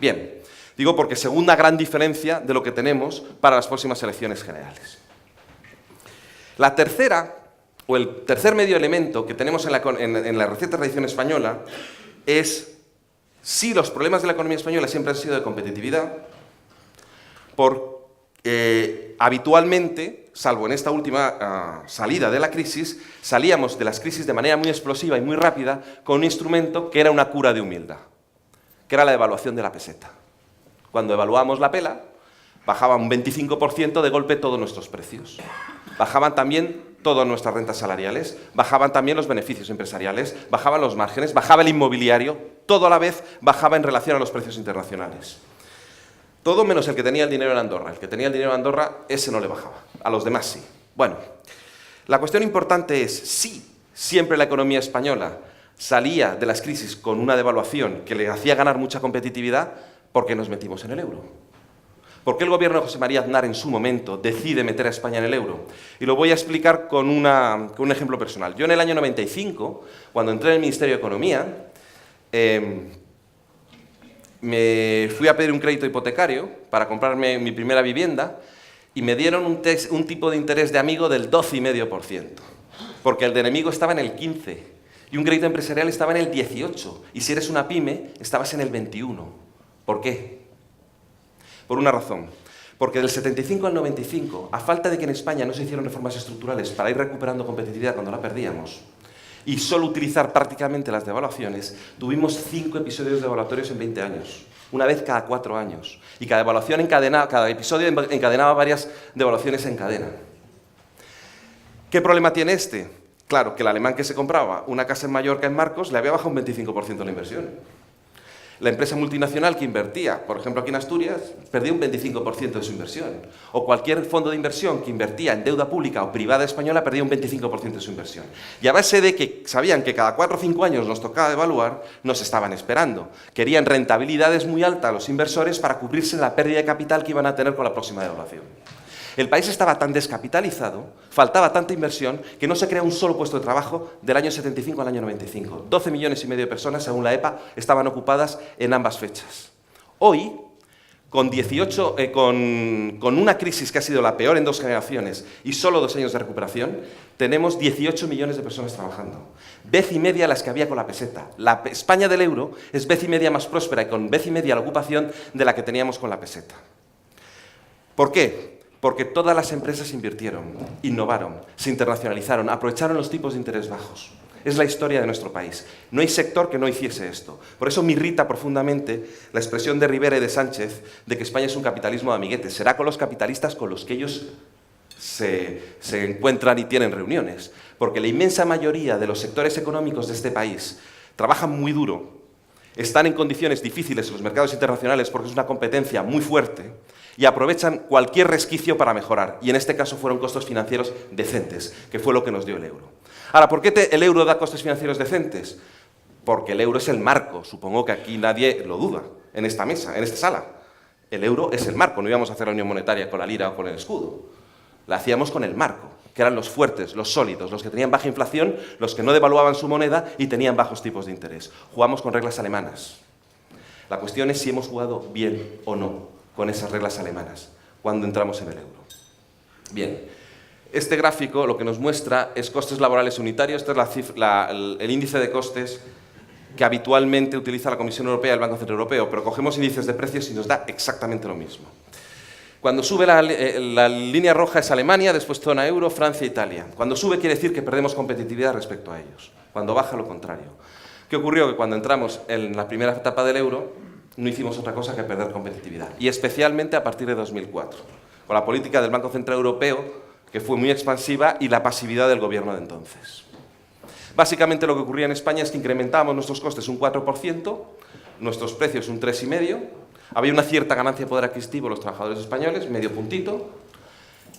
Bien, digo porque segunda gran diferencia de lo que tenemos para las próximas elecciones generales. La tercera, o el tercer medio elemento que tenemos en la reciente tradición española es, si los problemas de la economía española siempre han sido de competitividad, habitualmente, salvo en esta última salida de la crisis, salíamos de las crisis de manera muy explosiva y muy rápida con un instrumento que era una cura de humildad, que era la devaluación de la peseta. Cuando evaluábamos la pela, bajaban un 25% de golpe todos nuestros precios. Bajaban también todas nuestras rentas salariales, bajaban también los beneficios empresariales, bajaban los márgenes, bajaba el inmobiliario, todo a la vez bajaba en relación a los precios internacionales. Todo menos el que tenía el dinero en Andorra. El que tenía el dinero en Andorra, ese no le bajaba. A los demás sí. Bueno, la cuestión importante es, si siempre la economía española salía de las crisis con una devaluación que le hacía ganar mucha competitividad, ¿por qué nos metimos en el euro? ¿Por qué el gobierno de José María Aznar en su momento decide meter a España en el euro? Y lo voy a explicar con un ejemplo personal. Yo en el año 95, cuando entré en el Ministerio de Economía, me fui a pedir un crédito hipotecario para comprarme mi primera vivienda y me dieron un tipo de interés de amigo del 12,5%, porque el de enemigo estaba en el 15% y un crédito empresarial estaba en el 18%, y si eres una pyme estabas en el 21%. ¿Por qué? Por una razón. Porque del 75 al 95, a falta de que en España no se hicieron reformas estructurales para ir recuperando competitividad cuando la perdíamos, y solo utilizar prácticamente las devaluaciones, tuvimos 5 episodios devaluatorios en 20 años, una vez cada 4 años. Y cada episodio encadenaba varias devaluaciones en cadena. ¿Qué problema tiene este? Claro, que el alemán que se compraba una casa en Mallorca, en Marcos, le había bajado un 25% la inversión. La empresa multinacional que invertía, por ejemplo aquí en Asturias, perdía un 25% de su inversión. O cualquier fondo de inversión que invertía en deuda pública o privada española perdía un 25% de su inversión. Y a base de que sabían que cada 4 o 5 años nos tocaba devaluar, nos estaban esperando. Querían rentabilidades muy altas a los inversores para cubrirse la pérdida de capital que iban a tener con la próxima devaluación. El país estaba tan descapitalizado, faltaba tanta inversión, que no se crea un solo puesto de trabajo del año 75 al año 95. 12,5 millones de personas, según la EPA, estaban ocupadas en ambas fechas. Hoy, con una crisis que ha sido la peor en 2 generaciones y solo 2 años de recuperación, tenemos 18 millones de personas trabajando. Vez y media las que había con la peseta. La España del euro es vez y media más próspera y con vez y media la ocupación de la que teníamos con la peseta. ¿Por qué? Porque todas las empresas invirtieron, innovaron, se internacionalizaron, aprovecharon los tipos de interés bajos. Es la historia de nuestro país. No hay sector que no hiciese esto. Por eso me irrita profundamente la expresión de Rivera y de Sánchez de que España es un capitalismo de amiguetes. Será con los capitalistas con los que ellos se encuentran y tienen reuniones. Porque la inmensa mayoría de los sectores económicos de este país trabajan muy duro, están en condiciones difíciles en los mercados internacionales porque es una competencia muy fuerte, y aprovechan cualquier resquicio para mejorar. Y en este caso fueron costos financieros decentes, que fue lo que nos dio el euro. Ahora, ¿por qué el euro da costos financieros decentes? Porque el euro es el marco. Supongo que aquí nadie lo duda, en esta mesa, en esta sala. El euro es el marco. No íbamos a hacer la unión monetaria con la lira o con el escudo. La hacíamos con el marco, que eran los fuertes, los sólidos, los que tenían baja inflación, los que no devaluaban su moneda y tenían bajos tipos de interés. Jugamos con reglas alemanas. La cuestión es si hemos jugado bien o no con esas reglas alemanas cuando entramos en el euro. Bien, este gráfico lo que nos muestra es costes laborales unitarios. Este es el índice de costes que habitualmente utiliza la Comisión Europea y el Banco Central Europeo, pero cogemos índices de precios y nos da exactamente lo mismo. Cuando sube la línea roja es Alemania, después zona euro, Francia e Italia. Cuando sube quiere decir que perdemos competitividad respecto a ellos. Cuando baja, lo contrario. ¿Qué ocurrió? Que cuando entramos en la primera etapa del euro, no hicimos otra cosa que perder competitividad, y especialmente a partir de 2004, con la política del Banco Central Europeo, que fue muy expansiva, y la pasividad del gobierno de entonces. Básicamente lo que ocurría en España es que incrementábamos nuestros costes un 4%, nuestros precios un 3,5%, había una cierta ganancia de poder adquisitivo los trabajadores españoles, medio puntito,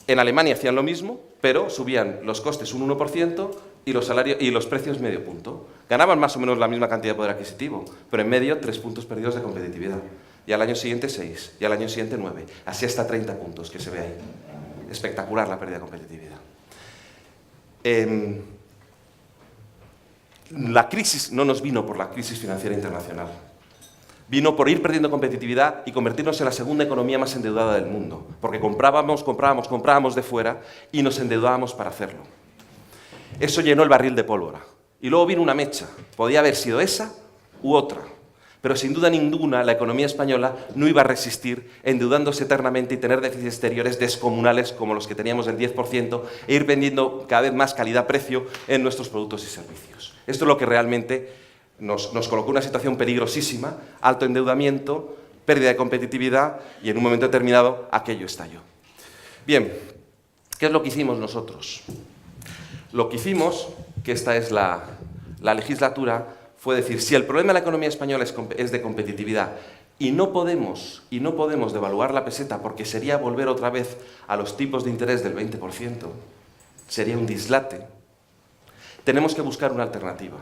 En Alemania hacían lo mismo, pero subían los costes un 1% y los precios medio punto. Ganaban más o menos la misma cantidad de poder adquisitivo, pero en medio 3 puntos perdidos de competitividad. Y al año siguiente 6, y al año siguiente 9. Así hasta 30 puntos que se ve ahí. Espectacular la pérdida de competitividad. La crisis no nos vino por la crisis financiera internacional. Vino por ir perdiendo competitividad y convertirnos en la segunda economía más endeudada del mundo. Porque comprábamos de fuera y nos endeudábamos para hacerlo. Eso llenó el barril de pólvora. Y luego vino una mecha. Podía haber sido esa u otra. Pero sin duda ninguna la economía española no iba a resistir endeudándose eternamente y tener déficits exteriores descomunales como los que teníamos del 10% e ir vendiendo cada vez más calidad-precio en nuestros productos y servicios. Esto es lo que realmente nos colocó en una situación peligrosísima, alto endeudamiento, pérdida de competitividad y en un momento determinado aquello estalló. Bien, ¿qué es lo que hicimos nosotros? Lo que hicimos, que esta es la legislatura, fue decir, si el problema de la economía española es de competitividad y no podemos devaluar la peseta porque sería volver otra vez a los tipos de interés del 20%, sería un dislate, tenemos que buscar una alternativa.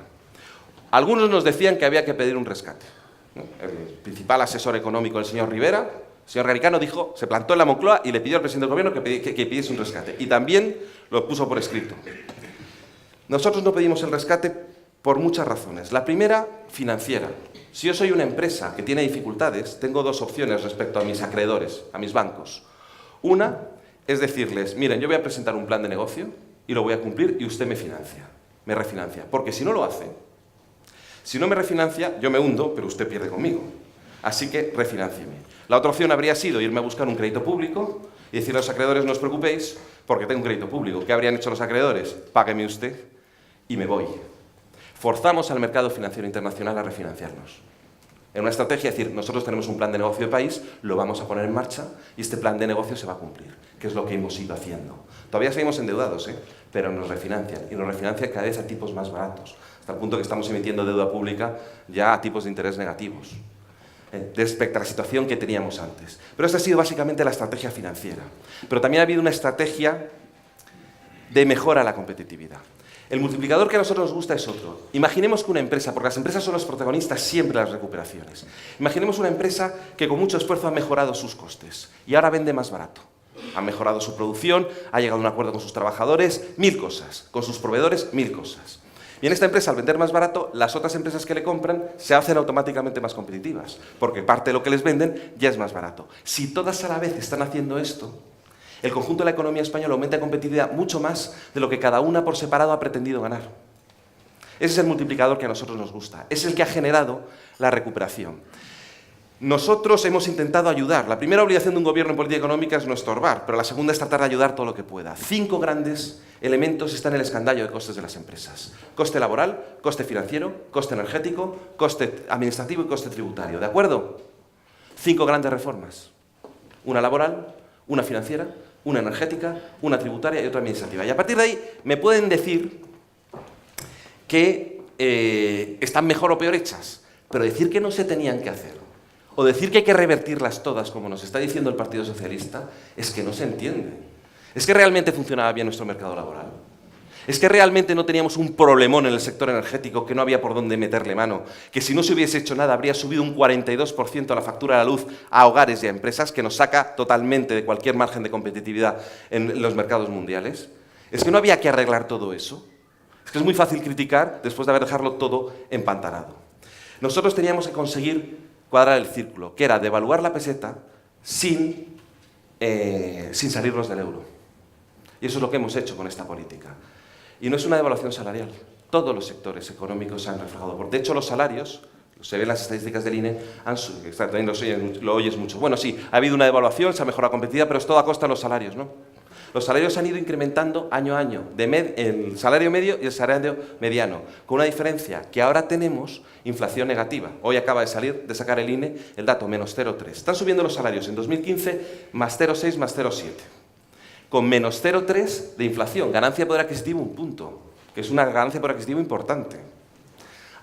Algunos nos decían que había que pedir un rescate. El principal asesor económico, el señor Rivera, el señor Garicano, dijo, se plantó en la Moncloa y le pidió al presidente del gobierno que pidiese un rescate. Y también lo puso por escrito. Nosotros no pedimos el rescate por muchas razones. La primera, financiera. Si yo soy una empresa que tiene dificultades, tengo dos opciones respecto a mis acreedores, a mis bancos. Una es decirles, miren, yo voy a presentar un plan de negocio y lo voy a cumplir y usted me financia, me refinancia. Porque si no lo hace, si no me refinancia, yo me hundo, pero usted pierde conmigo. Así que refinancieme. La otra opción habría sido irme a buscar un crédito público y decirle a los acreedores, no os preocupéis, porque tengo un crédito público. ¿Qué habrían hecho los acreedores? Págueme usted y me voy. Forzamos al mercado financiero internacional a refinanciarnos. En una estrategia, es decir, nosotros tenemos un plan de negocio de país, lo vamos a poner en marcha y este plan de negocio se va a cumplir, que es lo que hemos ido haciendo. Todavía seguimos endeudados, pero nos refinancian y nos refinancian cada vez a tipos más baratos, hasta el punto que estamos emitiendo deuda pública ya a tipos de interés negativos, respecto a la situación que teníamos antes. Pero esta ha sido básicamente la estrategia financiera. Pero también ha habido una estrategia de mejora a la competitividad. El multiplicador que a nosotros nos gusta es otro. Imaginemos que una empresa, porque las empresas son los protagonistas siempre de las recuperaciones. Imaginemos una empresa que con mucho esfuerzo ha mejorado sus costes y ahora vende más barato. Ha mejorado su producción, ha llegado a un acuerdo con sus trabajadores, 1000 cosas. Con sus proveedores, 1000 cosas. Y en esta empresa, al vender más barato, las otras empresas que le compran se hacen automáticamente más competitivas, porque parte de lo que les venden ya es más barato. Si todas a la vez están haciendo esto, el conjunto de la economía española aumenta en competitividad mucho más de lo que cada una por separado ha pretendido ganar. Ese es el multiplicador que a nosotros nos gusta. Es el que ha generado la recuperación. Nosotros hemos intentado ayudar. La primera obligación de un gobierno en política económica es no estorbar, pero la segunda es tratar de ayudar todo lo que pueda. 5 grandes elementos están en el escandallo de costes de las empresas. Coste laboral, coste financiero, coste energético, coste administrativo y coste tributario. ¿De acuerdo? 5 grandes reformas. Una laboral, una financiera, una energética, una tributaria y otra administrativa. Y a partir de ahí me pueden decir que están mejor o peor hechas, pero decir que no se tenían que hacer, o decir que hay que revertirlas todas, como nos está diciendo el Partido Socialista, es que no se entiende. ¿Es que realmente funcionaba bien nuestro mercado laboral? ¿Es que realmente no teníamos un problemón en el sector energético que no había por dónde meterle mano? Que si no se hubiese hecho nada habría subido un 42% la factura de la luz a hogares y a empresas, que nos saca totalmente de cualquier margen de competitividad en los mercados mundiales. ¿Es que no había que arreglar todo eso? Es que es muy fácil criticar después de haber dejado todo empantanado. Nosotros teníamos que conseguir cuadrar el círculo, que era devaluar la peseta sin salirnos del euro. Y eso es lo que hemos hecho con esta política. Y no es una devaluación salarial. Todos los sectores económicos se han reflejado. De hecho, los salarios, se ven las estadísticas del INE, han subido. También lo oyes mucho. Bueno, sí, ha habido una devaluación, se ha mejorado la competitividad, pero es todo a costa de los salarios, ¿no? Los salarios han ido incrementando año a año, el salario medio y el salario mediano, con una diferencia que ahora tenemos inflación negativa. Hoy acaba de sacar el INE el dato, menos 0,3. Están subiendo los salarios en 2015, más 0,6, más 0,7. Con menos 0,3 de inflación, ganancia de poder adquisitivo 1 punto, que es una ganancia de poder adquisitivo importante.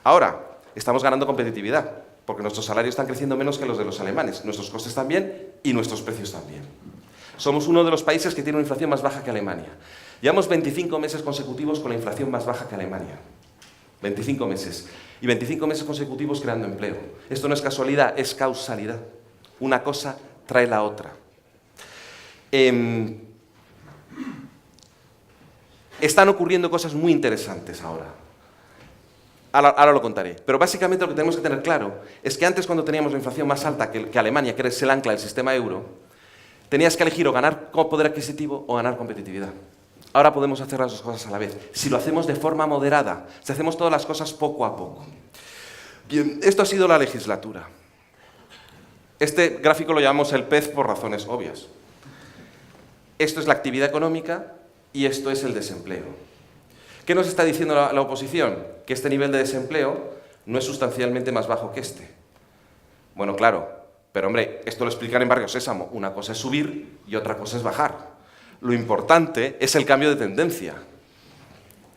Ahora, estamos ganando competitividad, porque nuestros salarios están creciendo menos que los de los alemanes, nuestros costes también y nuestros precios también. Somos uno de los países que tiene una inflación más baja que Alemania. Llevamos 25 meses consecutivos con la inflación más baja que Alemania. 25 meses. Y 25 meses consecutivos creando empleo. Esto no es casualidad, es causalidad. Una cosa trae la otra. Están ocurriendo cosas muy interesantes ahora. Ahora lo contaré. Pero básicamente lo que tenemos que tener claro es que antes, cuando teníamos la inflación más alta que Alemania, que es el ancla del sistema euro, tenías que elegir o ganar poder adquisitivo o ganar competitividad. Ahora podemos hacer las dos cosas a la vez, si lo hacemos de forma moderada, si hacemos todas las cosas poco a poco. Bien, esto ha sido la legislatura. Este gráfico lo llamamos el pez por razones obvias. Esto es la actividad económica y esto es el desempleo. ¿Qué nos está diciendo la oposición? Que este nivel de desempleo no es sustancialmente más bajo que este. Bueno, claro, pero hombre, esto lo explican en Barrio Sésamo. Una cosa es subir y otra cosa es bajar. Lo importante es el cambio de tendencia.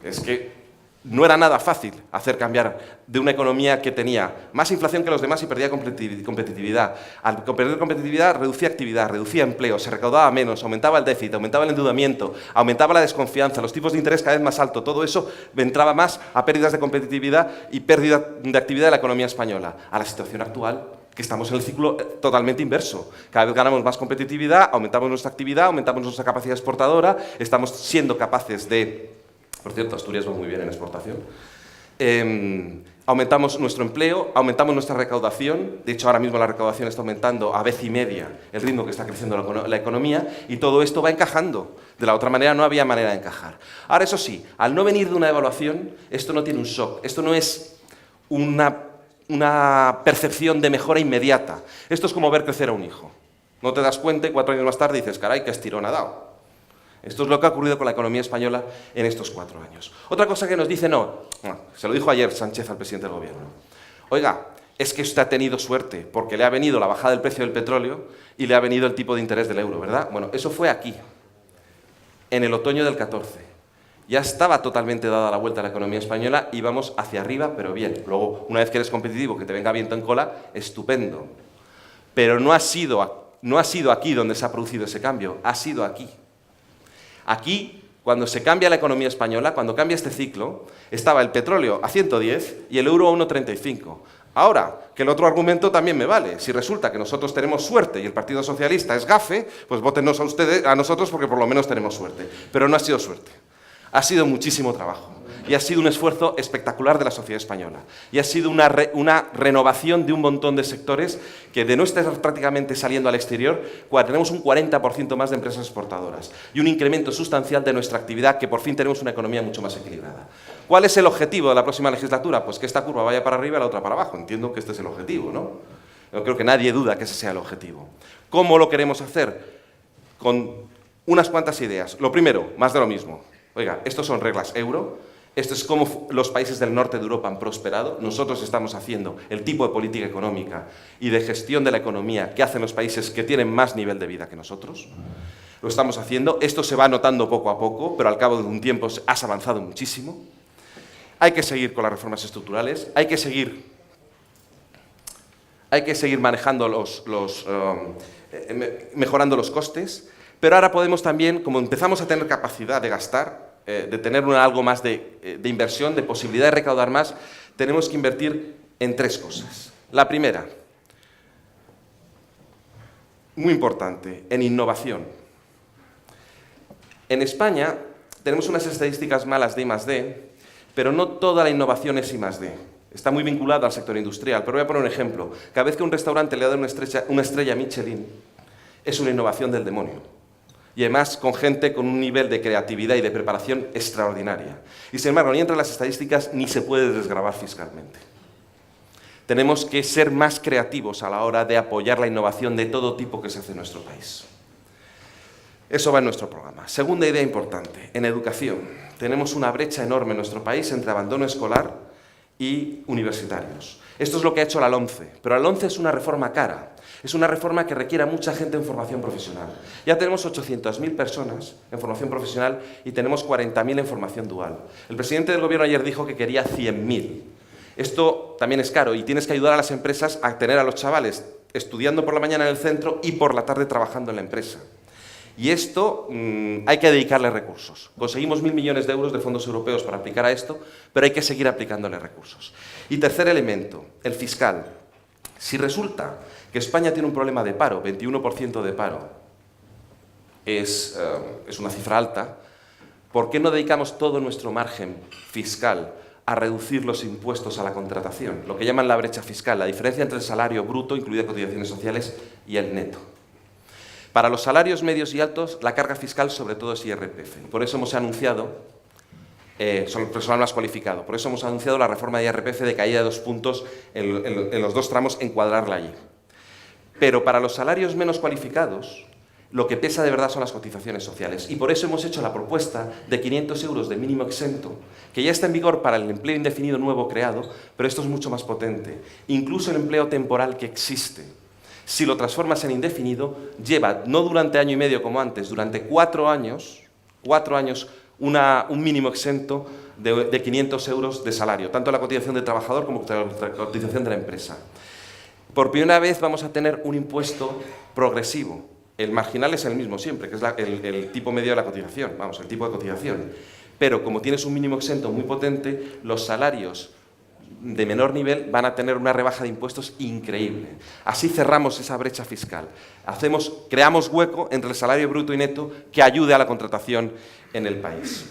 Es que no era nada fácil hacer cambiar de una economía que tenía más inflación que los demás y perdía competitividad. Al perder competitividad, reducía actividad, reducía empleo, se recaudaba menos, aumentaba el déficit, aumentaba el endeudamiento, aumentaba la desconfianza, los tipos de interés cada vez más altos. Todo eso entraba más a pérdidas de competitividad y pérdida de actividad de la economía española. A la situación actual, que estamos en el ciclo totalmente inverso. Cada vez ganamos más competitividad, aumentamos nuestra actividad, aumentamos nuestra capacidad exportadora, estamos siendo capaces de... Por cierto, Asturias va muy bien en exportación. Aumentamos nuestro empleo, aumentamos nuestra recaudación. De hecho, ahora mismo la recaudación está aumentando a vez y media el ritmo que está creciendo la economía, y todo esto va encajando. De la otra manera no había manera de encajar. Ahora, eso sí, al no venir de una evaluación, esto no tiene un shock, esto no es una percepción de mejora inmediata. Esto es como ver crecer a un hijo. No te das cuenta y 4 años más tarde dices, caray, qué estirón ha dado. Esto es lo que ha ocurrido con la economía española en estos 4 años. Otra cosa que nos dice, se lo dijo ayer Sánchez al presidente del Gobierno. Oiga, es que usted ha tenido suerte porque le ha venido la bajada del precio del petróleo y le ha venido el tipo de interés del euro, ¿verdad? Bueno, eso fue aquí, en el otoño del 14. Ya estaba totalmente dada la vuelta a la economía española y vamos hacia arriba, pero bien. Luego, una vez que eres competitivo, que te venga viento en cola, estupendo. Pero no ha sido aquí donde se ha producido ese cambio, ha sido aquí. Aquí, cuando se cambia la economía española, cuando cambia este ciclo, estaba el petróleo a 110 y el euro a 1,35. Ahora, que el otro argumento también me vale. Si resulta que nosotros tenemos suerte y el Partido Socialista es gafe, pues vótenos a nosotros porque por lo menos tenemos suerte. Pero no ha sido suerte. Ha sido muchísimo trabajo y ha sido un esfuerzo espectacular de la sociedad española y ha sido una renovación de un montón de sectores que, de no estar prácticamente saliendo al exterior, tenemos un 40% más de empresas exportadoras y un incremento sustancial de nuestra actividad, que por fin tenemos una economía mucho más equilibrada. ¿Cuál es el objetivo de la próxima legislatura? Pues que esta curva vaya para arriba y la otra para abajo. Entiendo que este es el objetivo, ¿no? Yo creo que nadie duda que ese sea el objetivo. ¿Cómo lo queremos hacer? Con unas cuantas ideas. Lo primero, más de lo mismo. Oiga, estos son reglas euro, esto es cómo los países del norte de Europa han prosperado. Nosotros estamos haciendo el tipo de política económica y de gestión de la economía que hacen los países que tienen más nivel de vida que nosotros. Lo estamos haciendo, esto se va notando poco a poco, pero al cabo de un tiempo has avanzado muchísimo. Hay que seguir con las reformas estructurales, hay que seguir manejando mejorando los costes, pero ahora podemos también, como empezamos a tener capacidad de gastar, de tener algo más de inversión, de posibilidad de recaudar más, tenemos que invertir en 3 cosas. La primera, muy importante, en innovación. En España tenemos unas estadísticas malas de I+D, pero no toda la innovación es I+D. Está muy vinculada al sector industrial, pero voy a poner un ejemplo. Cada vez que un restaurante le da una estrella Michelin, es una innovación del demonio. Y además con gente con un nivel de creatividad y de preparación extraordinaria. Y sin embargo, ni entre las estadísticas ni se puede desgravar fiscalmente. Tenemos que ser más creativos a la hora de apoyar la innovación de todo tipo que se hace en nuestro país. Eso va en nuestro programa. Segunda idea importante, en educación. Tenemos una brecha enorme en nuestro país entre abandono escolar y universitarios. Esto es lo que ha hecho la LOMCE, pero la LOMCE es una reforma cara. Es una reforma que requiere a mucha gente en formación profesional. Ya tenemos 800.000 personas en formación profesional y tenemos 40.000 en formación dual. El presidente del Gobierno ayer dijo que quería 100.000. Esto también es caro y tienes que ayudar a las empresas a tener a los chavales estudiando por la mañana en el centro y por la tarde trabajando en la empresa. Y esto hay que dedicarle recursos. Conseguimos 1.000 millones de euros de fondos europeos para aplicar a esto, pero hay que seguir aplicándole recursos. Y tercer elemento, el fiscal. Si resulta que España tiene un problema de paro, 21% de paro, es una cifra alta, ¿por qué no dedicamos todo nuestro margen fiscal a reducir los impuestos a la contratación? Lo que llaman la brecha fiscal, la diferencia entre el salario bruto, incluidas cotizaciones sociales, y el neto. Para los salarios medios y altos, la carga fiscal sobre todo es IRPF. Por eso hemos anunciado, sobre el personal más cualificado, por eso hemos anunciado la reforma de IRPF de caída de 2 puntos en los 2 tramos, encuadrarla allí. Pero para los salarios menos cualificados, lo que pesa de verdad son las cotizaciones sociales. Y por eso hemos hecho la propuesta de 500 euros de mínimo exento, que ya está en vigor para el empleo indefinido nuevo creado, pero esto es mucho más potente. Incluso el empleo temporal que existe, si lo transformas en indefinido, lleva, no durante año y medio como antes, durante 4 años, un mínimo exento de 500 euros de salario, tanto la cotización del trabajador como la cotización de la empresa. Por primera vez vamos a tener un impuesto progresivo. El marginal es el mismo siempre, que es el tipo medio de la cotización, vamos, el tipo de cotización. Pero como tienes un mínimo exento muy potente, los salarios de menor nivel van a tener una rebaja de impuestos increíble. Así cerramos esa brecha fiscal. Creamos hueco entre el salario bruto y neto que ayude a la contratación en el país.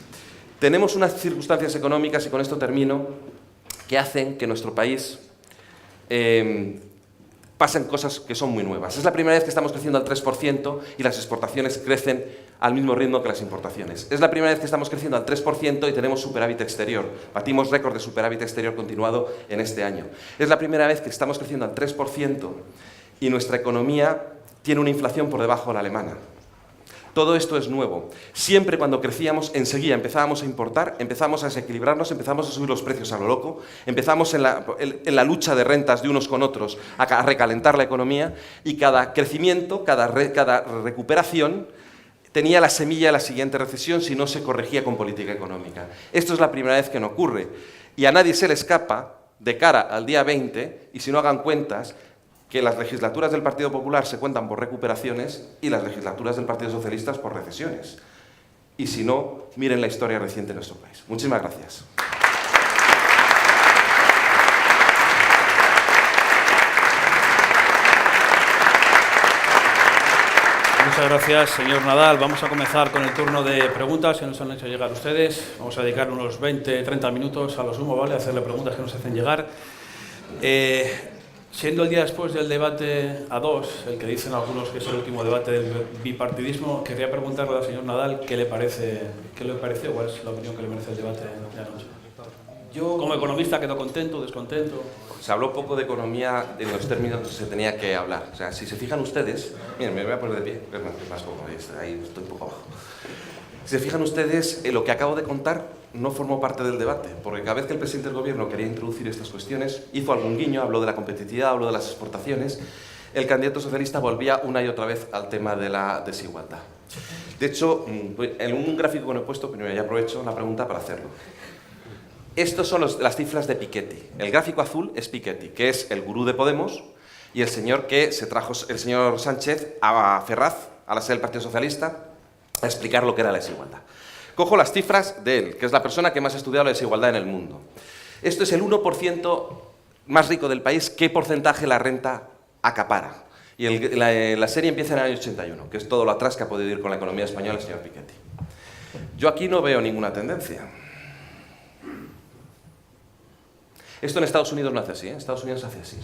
Tenemos unas circunstancias económicas, y con esto termino, que hacen que nuestro país pasen cosas que son muy nuevas. Es la primera vez que estamos creciendo al 3% y las exportaciones crecen al mismo ritmo que las importaciones. Es la primera vez que estamos creciendo al 3% y tenemos superávit exterior. Batimos récord de superávit exterior continuado en este año. Es la primera vez que estamos creciendo al 3% y nuestra economía tiene una inflación por debajo de la alemana. Todo esto es nuevo. Siempre cuando crecíamos, enseguida empezábamos a importar, empezamos a desequilibrarnos, empezamos a subir los precios a lo loco, empezamos en la lucha de rentas de unos con otros a recalentar la economía, y cada crecimiento, cada recuperación tenía la semilla de la siguiente recesión si no se corregía con política económica. Esto es la primera vez que no ocurre. Y a nadie se le escapa, de cara al día 20, y si no hagan cuentas, que las legislaturas del Partido Popular se cuentan por recuperaciones y las legislaturas del Partido Socialista por recesiones. Y si no, miren la historia reciente de nuestro país. Muchísimas gracias.
Muchas gracias, señor Nadal. Vamos a comenzar con el turno de preguntas que nos han hecho llegar ustedes. Vamos a dedicar unos 20-30 minutos a lo sumo, ¿vale? A hacerle preguntas que nos hacen llegar. Siendo el día después del debate a 2, el que dicen algunos que es el último debate del bipartidismo, quería preguntarle al señor Nadal qué le parece o cuál es la opinión que le merece el debate de anoche. Yo, como economista, ¿quedó contento, descontento?
Se habló poco de economía en los términos que se tenía que hablar. O sea, si se fijan ustedes, miren, me voy a poner de pie, que es más cómodo, ahí estoy un poco abajo. Si se fijan ustedes, lo que acabo de contar no formó parte del debate, porque cada vez que el presidente del gobierno quería introducir estas cuestiones, hizo algún guiño, habló de la competitividad, habló de las exportaciones, el candidato socialista volvía una y otra vez al tema de la desigualdad. De hecho, en un gráfico que no he puesto, pero ya aprovecho la pregunta para hacerlo. Estos son las cifras de Piketty. El gráfico azul es Piketty, que es el gurú de Podemos, y el señor que se trajo, el señor Sánchez, a Ferraz, a la sede del Partido Socialista, a explicar lo que era la desigualdad. Cojo las cifras de él, que es la persona que más ha estudiado la desigualdad en el mundo. Esto es el 1% más rico del país. ¿Qué porcentaje la renta acapara? Y la serie empieza en el año 81, que es todo lo atrás que ha podido ir con la economía española el señor Piketty. Yo aquí no veo ninguna tendencia. Esto en Estados Unidos no hace así, ¿eh? En Estados Unidos hace así.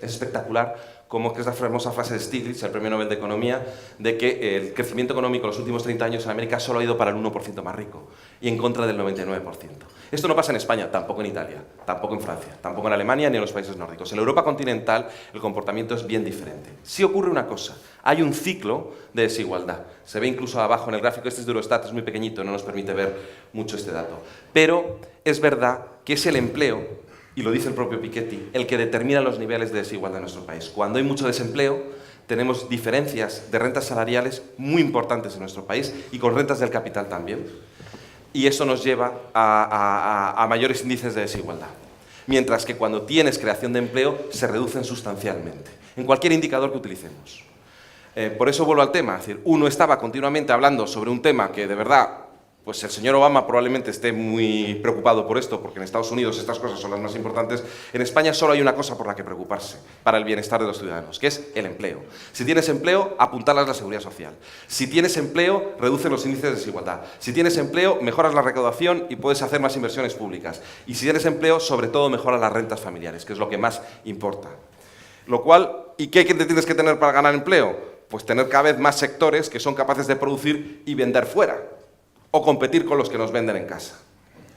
Es espectacular, como que es la famosa frase de Stiglitz, el premio Nobel de Economía, de que el crecimiento económico en los últimos 30 años en América solo ha ido para el 1% más rico y en contra del 99%. Esto no pasa en España, tampoco en Italia, tampoco en Francia, tampoco en Alemania ni en los países nórdicos. En la Europa continental el comportamiento es bien diferente. Sí ocurre una cosa, hay un ciclo de desigualdad. Se ve incluso abajo en el gráfico, este es de Eurostat, es muy pequeñito, no nos permite ver mucho este dato. Pero es verdad que es el empleo, y lo dice el propio Piketty, el que determina los niveles de desigualdad en nuestro país. Cuando hay mucho desempleo, tenemos diferencias de rentas salariales muy importantes en nuestro país y con rentas del capital también. Y eso nos lleva a mayores índices de desigualdad. Mientras que cuando tienes creación de empleo, se reducen sustancialmente, en cualquier indicador que utilicemos. Por eso vuelvo al tema, es decir, uno estaba continuamente hablando sobre un tema que de verdad, pues el señor Obama probablemente esté muy preocupado por esto, porque en Estados Unidos estas cosas son las más importantes. En España solo hay una cosa por la que preocuparse para el bienestar de los ciudadanos, que es el empleo. Si tienes empleo, apuntalas la seguridad social. Si tienes empleo, reduce los índices de desigualdad. Si tienes empleo, mejoras la recaudación y puedes hacer más inversiones públicas. Y si tienes empleo, sobre todo mejoras las rentas familiares, que es lo que más importa. Lo cual, ¿y qué te tienes que tener para ganar empleo? Pues tener cada vez más sectores que son capaces de producir y vender fuera, o competir con los que nos venden en casa,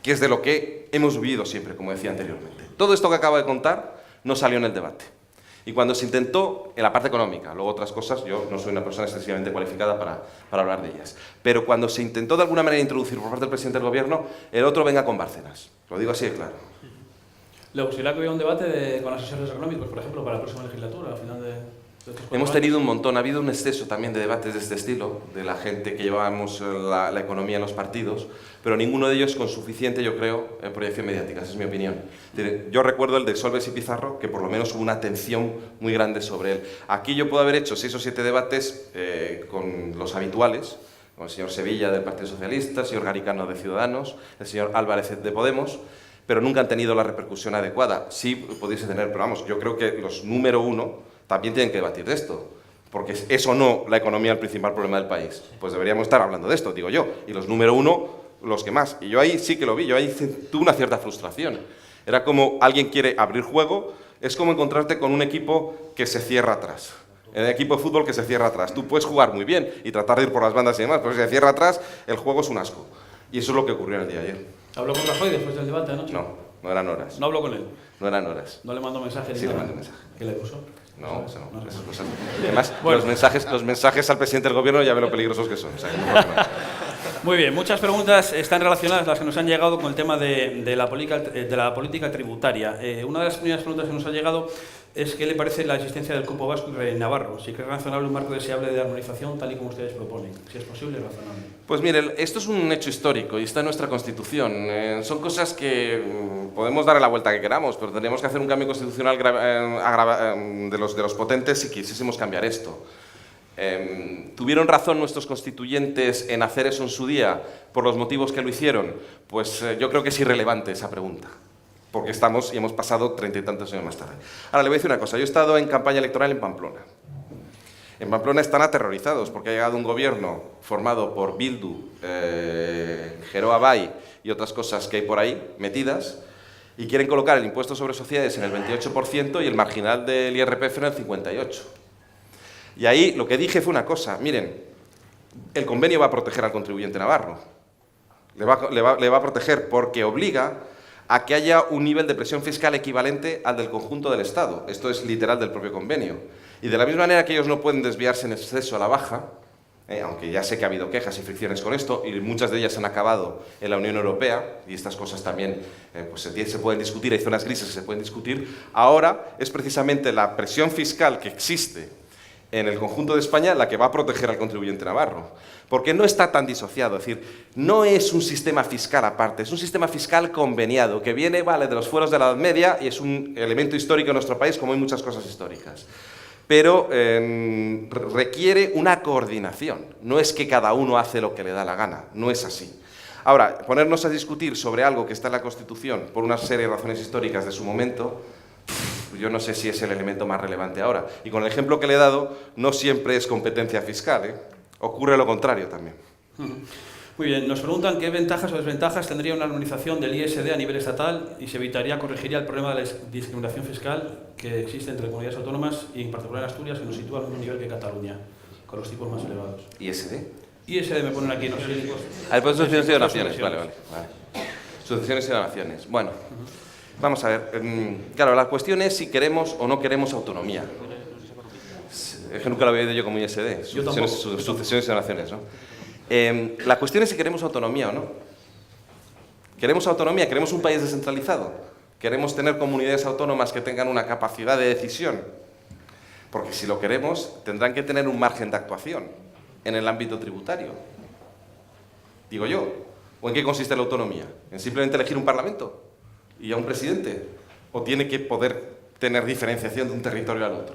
que es de lo que hemos vivido siempre, como decía anteriormente. Todo esto que acabo de contar no salió en el debate. Y cuando se intentó, en la parte económica, luego otras cosas, yo no soy una persona excesivamente cualificada para hablar de ellas, pero cuando se intentó de alguna manera introducir por parte del presidente del gobierno, el otro venga con Bárcenas. Lo digo así de claro.
Luego, ¿será que había un debate con asesores económicos, por ejemplo, para la próxima legislatura, al final de
Hemos tenido un montón, ha habido un exceso también de debates de este estilo, de la gente que llevábamos la economía en los partidos, pero ninguno de ellos con suficiente, yo creo, proyección mediática, esa es mi opinión. Yo recuerdo el de Solbes y Pizarro, que por lo menos hubo una atención muy grande sobre él. Aquí yo puedo haber hecho 6 o 7 debates con los habituales, con el señor Sevilla del Partido Socialista, el señor Garicano de Ciudadanos, el señor Álvarez de Podemos, pero nunca han tenido la repercusión adecuada. Sí pudiese tener, pero vamos, yo creo que los número uno también tienen que debatir de esto, porque ¿es o no la economía el principal problema del país? Pues deberíamos estar hablando de esto, digo yo, y los número uno, los que más. Y yo ahí sí que lo vi, yo ahí tuve una cierta frustración. Era como alguien quiere abrir juego, es como encontrarte con un equipo que se cierra atrás. En el equipo de fútbol que se cierra atrás. Tú puedes jugar muy bien y tratar de ir por las bandas y demás, pero si se cierra atrás, el juego es un asco. Y eso es lo que ocurrió en el día de ayer.
¿Habló con Rajoy después del debate anoche?
No, no eran horas.
¿No habló con él?
No eran horas.
¿No le mandó mensaje?
Sí, le mandé mensaje.
¿Qué le puso?
No, eso no, esas cosas. Además, bueno, los mensajes al presidente del gobierno ya ve lo peligrosos que son. O sea, no.
Muy bien, muchas preguntas están relacionadas, las que nos han llegado, con el tema de la política tributaria. Una de las primeras preguntas que nos ha llegado es qué le parece la existencia del cupo vasco y navarro, si cree razonable un marco deseable de armonización tal y como ustedes proponen, si es posible y razonable.
Pues mire, esto es un hecho histórico y está en nuestra Constitución. Son cosas que podemos darle la vuelta que queramos, pero tendríamos que hacer un cambio constitucional de los potentes si quisiésemos cambiar esto. ¿Tuvieron razón nuestros constituyentes en hacer eso en su día por los motivos que lo hicieron? Pues yo creo que es irrelevante esa pregunta, porque estamos y hemos pasado 30 y tantos años más tarde. Ahora, le voy a decir una cosa. Yo he estado en campaña electoral en Pamplona. En Pamplona están aterrorizados porque ha llegado un gobierno formado por Bildu, Geroa Bai y otras cosas que hay por ahí metidas, y quieren colocar el impuesto sobre sociedades en el 28% y el marginal del IRPF en el 58%. Y ahí lo que dije fue una cosa, miren, el convenio va a proteger al contribuyente navarro, le va a proteger porque obliga a que haya un nivel de presión fiscal equivalente al del conjunto del Estado. Esto es literal del propio convenio. Y de la misma manera que ellos no pueden desviarse en exceso a la baja, aunque ya sé que ha habido quejas y fricciones con esto, y muchas de ellas han acabado en la Unión Europea, y estas cosas también pues se pueden discutir, hay zonas grises que se pueden discutir, ahora es precisamente la presión fiscal que existe en el conjunto de España la que va a proteger al contribuyente navarro, porque no está tan disociado, es decir, no es un sistema fiscal aparte, es un sistema fiscal conveniado, que viene, vale, de los fueros de la Edad Media y es un elemento histórico en nuestro país, como hay muchas cosas históricas. Pero requiere una coordinación, no es que cada uno hace lo que le da la gana, no es así. Ahora, ponernos a discutir sobre algo que está en la Constitución por una serie de razones históricas de su momento, yo no sé si es el elemento más relevante ahora. Y con el ejemplo que le he dado, no siempre es competencia fiscal, ocurre lo contrario también.
Muy bien, nos preguntan qué ventajas o desventajas tendría una armonización del ISD a nivel estatal y se corregiría el problema de la discriminación fiscal que existe entre comunidades autónomas y en particular en Asturias, que nos sitúa al mismo nivel que Cataluña, con los tipos más elevados.
¿ISD?
ISD me ponen aquí, no sé.
Pues sucesiones y donaciones, vale. Sucesiones y donaciones. Bueno, vamos a ver. Claro, la cuestión es si queremos o no queremos autonomía. Es que nunca lo había oído yo como ISD, sucesiones y donaciones, ¿no? La cuestión es si queremos autonomía o no. ¿Queremos autonomía? ¿Queremos un país descentralizado? ¿Queremos tener comunidades autónomas que tengan una capacidad de decisión? Porque si lo queremos, tendrán que tener un margen de actuación en el ámbito tributario. Digo yo. ¿O en qué consiste la autonomía? ¿En simplemente elegir un parlamento y a un presidente? ¿O tiene que poder tener diferenciación de un territorio al otro?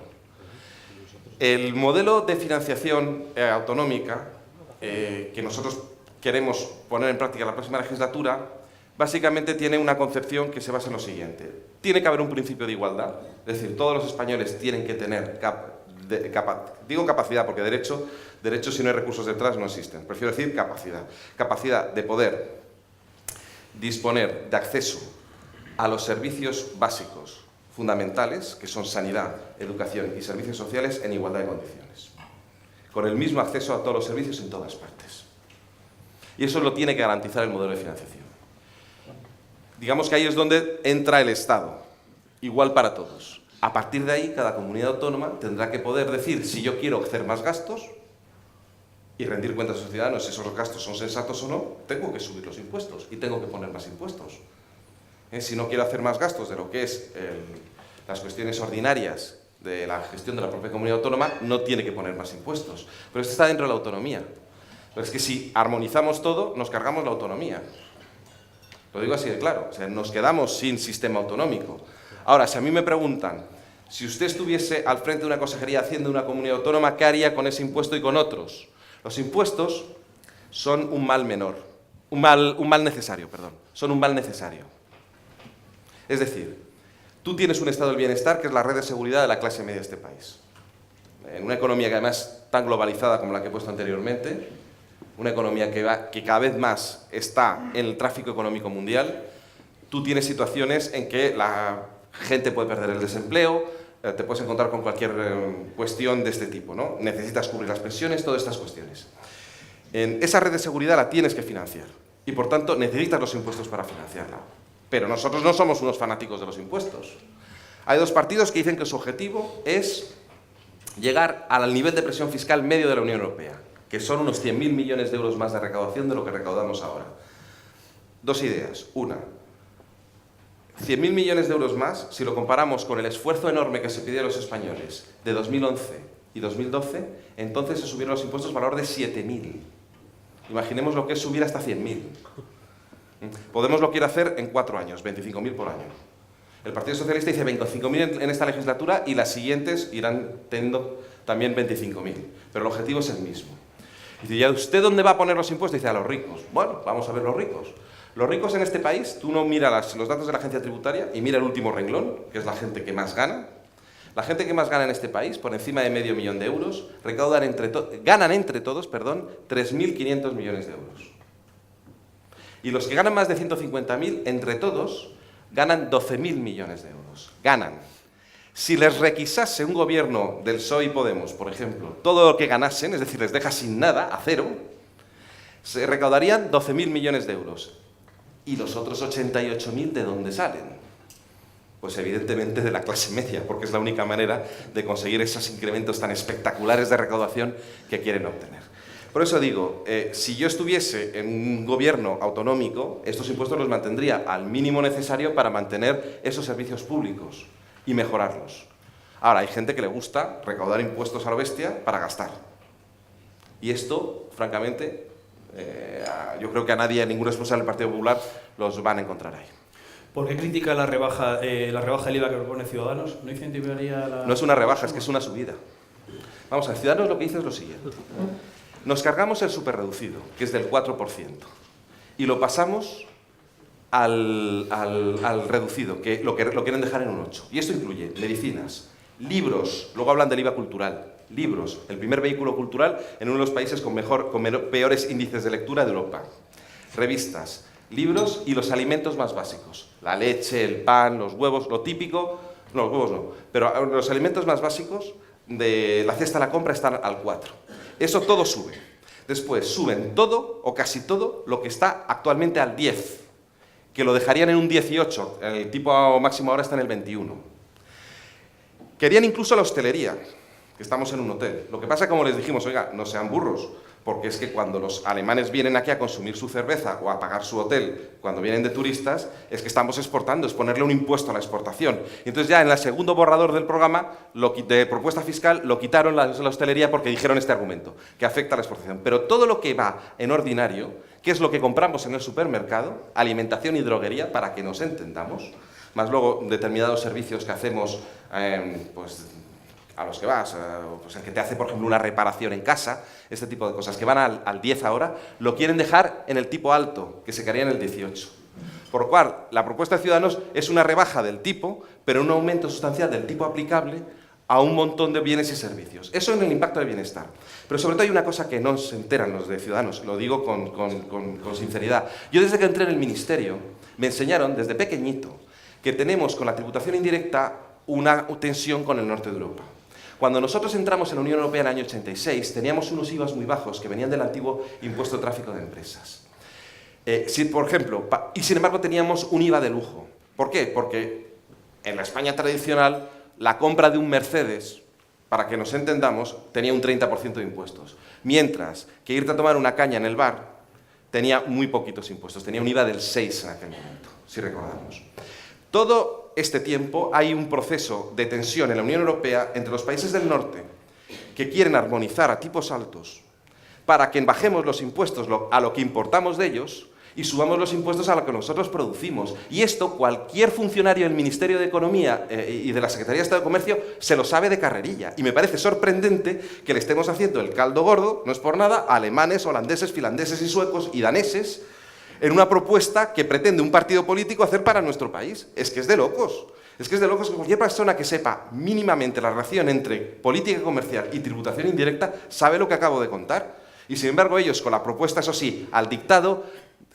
El modelo de financiación autonómica que nosotros queremos poner en práctica en la próxima legislatura, básicamente tiene una concepción que se basa en lo siguiente. Tiene que haber un principio de igualdad, es decir, todos los españoles tienen que tener digo capacidad porque derecho si no hay recursos detrás no existen, prefiero decir capacidad de poder disponer de acceso a los servicios básicos fundamentales, que son sanidad, educación y servicios sociales en igualdad de condiciones, con el mismo acceso a todos los servicios en todas partes. Y eso lo tiene que garantizar el modelo de financiación. Digamos que ahí es donde entra el Estado, igual para todos. A partir de ahí, cada comunidad autónoma tendrá que poder decir si yo quiero hacer más gastos y rendir cuentas a los ciudadanos si esos gastos son sensatos o no, tengo que subir los impuestos y tengo que poner más impuestos. Si no quiero hacer más gastos de lo que es las cuestiones ordinarias de la gestión de la propia comunidad autónoma, no tiene que poner más impuestos. Pero esto está dentro de la autonomía. Pero es que si armonizamos todo, nos cargamos la autonomía. Lo digo así de claro, o sea, nos quedamos sin sistema autonómico. Ahora, si a mí me preguntan, si usted estuviese al frente de una consejería de Hacienda de una comunidad autónoma, ¿qué haría con ese impuesto y con otros? Los impuestos son un mal menor, un mal necesario, perdón, son un mal necesario. Es decir, tú tienes un estado del bienestar que es la red de seguridad de la clase media de este país. En una economía que además tan globalizada como la que he puesto anteriormente, una economía que cada vez más está en el tráfico económico mundial, tú tienes situaciones en que la gente puede perder el desempleo, te puedes encontrar con cualquier cuestión de este tipo, ¿no? Necesitas cubrir las pensiones, todas estas cuestiones. Esa red de seguridad la tienes que financiar y, por tanto, necesitas los impuestos para financiarla. Pero nosotros no somos unos fanáticos de los impuestos. Hay dos partidos que dicen que su objetivo es llegar al nivel de presión fiscal medio de la Unión Europea, que son unos 100.000 millones de euros más de recaudación de lo que recaudamos ahora. Dos ideas. Una, 100.000 millones de euros más, si lo comparamos con el esfuerzo enorme que se pidió a los españoles de 2011 y 2012, entonces se subieron los impuestos al valor de 7.000. Imaginemos lo que es subir hasta 100.000. Podemos lo quiere hacer en 4 años, 25.000 por año. El Partido Socialista dice 25.000 en esta legislatura y las siguientes irán teniendo también 25.000. Pero el objetivo es el mismo. Dice, ¿y a usted dónde va a poner los impuestos? Dice, a los ricos. Bueno, vamos a ver los ricos. Los ricos en este país, tú no miras los datos de la agencia tributaria y mira el último renglón, que es la gente que más gana. La gente que más gana en este país, por encima de medio millón de euros, ganan entre todos 3.500 millones de euros. Y los que ganan más de 150.000, entre todos, ganan 12.000 millones de euros. Ganan. Si les requisase un gobierno del PSOE y Podemos, por ejemplo, todo lo que ganasen, es decir, les deja sin nada, a cero, se recaudarían 12.000 millones de euros. ¿Y los otros 88.000 de dónde salen? Pues evidentemente de la clase media, porque es la única manera de conseguir esos incrementos tan espectaculares de recaudación que quieren obtener. Por eso digo, si yo estuviese en un gobierno autonómico, estos impuestos los mantendría al mínimo necesario para mantener esos servicios públicos y mejorarlos. Ahora, hay gente que le gusta recaudar impuestos a lo bestia para gastar. Y esto, francamente, yo creo que a nadie, a ningún responsable del Partido Popular, los van a encontrar ahí.
¿Por qué critica la rebaja del IVA que propone Ciudadanos? ¿No incentivaría la...?
No es una rebaja, es que es una subida. Vamos a ver, Ciudadanos lo que dice es lo siguiente. Nos cargamos el superreducido, que es del 4%, y lo pasamos al reducido, que lo quieren dejar en un 8%. Y esto incluye medicinas, libros, luego hablan del IVA cultural, libros, el primer vehículo cultural en uno de los países con peores índices de lectura de Europa, revistas, libros y los alimentos más básicos, la leche, el pan, los huevos, lo típico, no, los huevos no, pero los alimentos más básicos de la cesta de la compra están al 4%. Eso todo sube. Después suben todo o casi todo lo que está actualmente al 10%, que lo dejarían en un 18%, el tipo máximo ahora está en el 21%. Querían incluso la hostelería, que estamos en un hotel. Lo que pasa, como les dijimos, oiga, no sean burros, porque es que cuando los alemanes vienen aquí a consumir su cerveza o a pagar su hotel cuando vienen de turistas, es que estamos exportando, es ponerle un impuesto a la exportación. Entonces ya en el segundo borrador del programa de propuesta fiscal lo quitaron la hostelería porque dijeron este argumento, que afecta a la exportación. Pero todo lo que va en ordinario, que es lo que compramos en el supermercado, alimentación y droguería, para que nos entendamos, más luego determinados servicios que hacemos, pues a los que vas, pues el que te hace, por ejemplo, una reparación en casa, este tipo de cosas, que van al 10 ahora, lo quieren dejar en el tipo alto, que se quedaría en el 18. Por lo cual, la propuesta de Ciudadanos es una rebaja del tipo, pero un aumento sustancial del tipo aplicable a un montón de bienes y servicios. Eso en el impacto de bienestar. Pero sobre todo hay una cosa que no se enteran los de Ciudadanos, lo digo con sinceridad. Yo desde que entré en el Ministerio, me enseñaron desde pequeñito que tenemos con la tributación indirecta una tensión con el norte de Europa. Cuando nosotros entramos en la Unión Europea en el año 86, teníamos unos IVAs muy bajos que venían del antiguo impuesto de tráfico de empresas. Por ejemplo, y sin embargo teníamos un IVA de lujo. ¿Por qué? Porque en la España tradicional, la compra de un Mercedes, para que nos entendamos, tenía un 30% de impuestos. Mientras que irte a tomar una caña en el bar tenía muy poquitos impuestos, tenía un IVA del 6 en aquel momento, si recordamos. Todo este tiempo hay un proceso de tensión en la Unión Europea entre los países del norte que quieren armonizar a tipos altos para que bajemos los impuestos a lo que importamos de ellos y subamos los impuestos a lo que nosotros producimos. Y esto cualquier funcionario del Ministerio de Economía y de la Secretaría de Estado de Comercio se lo sabe de carrerilla. Y me parece sorprendente que le estemos haciendo el caldo gordo, no es por nada, a alemanes, holandeses, finlandeses y suecos y daneses en una propuesta que pretende un partido político hacer para nuestro país. Es que es de locos. Es que es de locos que cualquier persona que sepa mínimamente la relación entre política comercial y tributación indirecta sabe lo que acabo de contar. Y sin embargo ellos con la propuesta, eso sí, al dictado,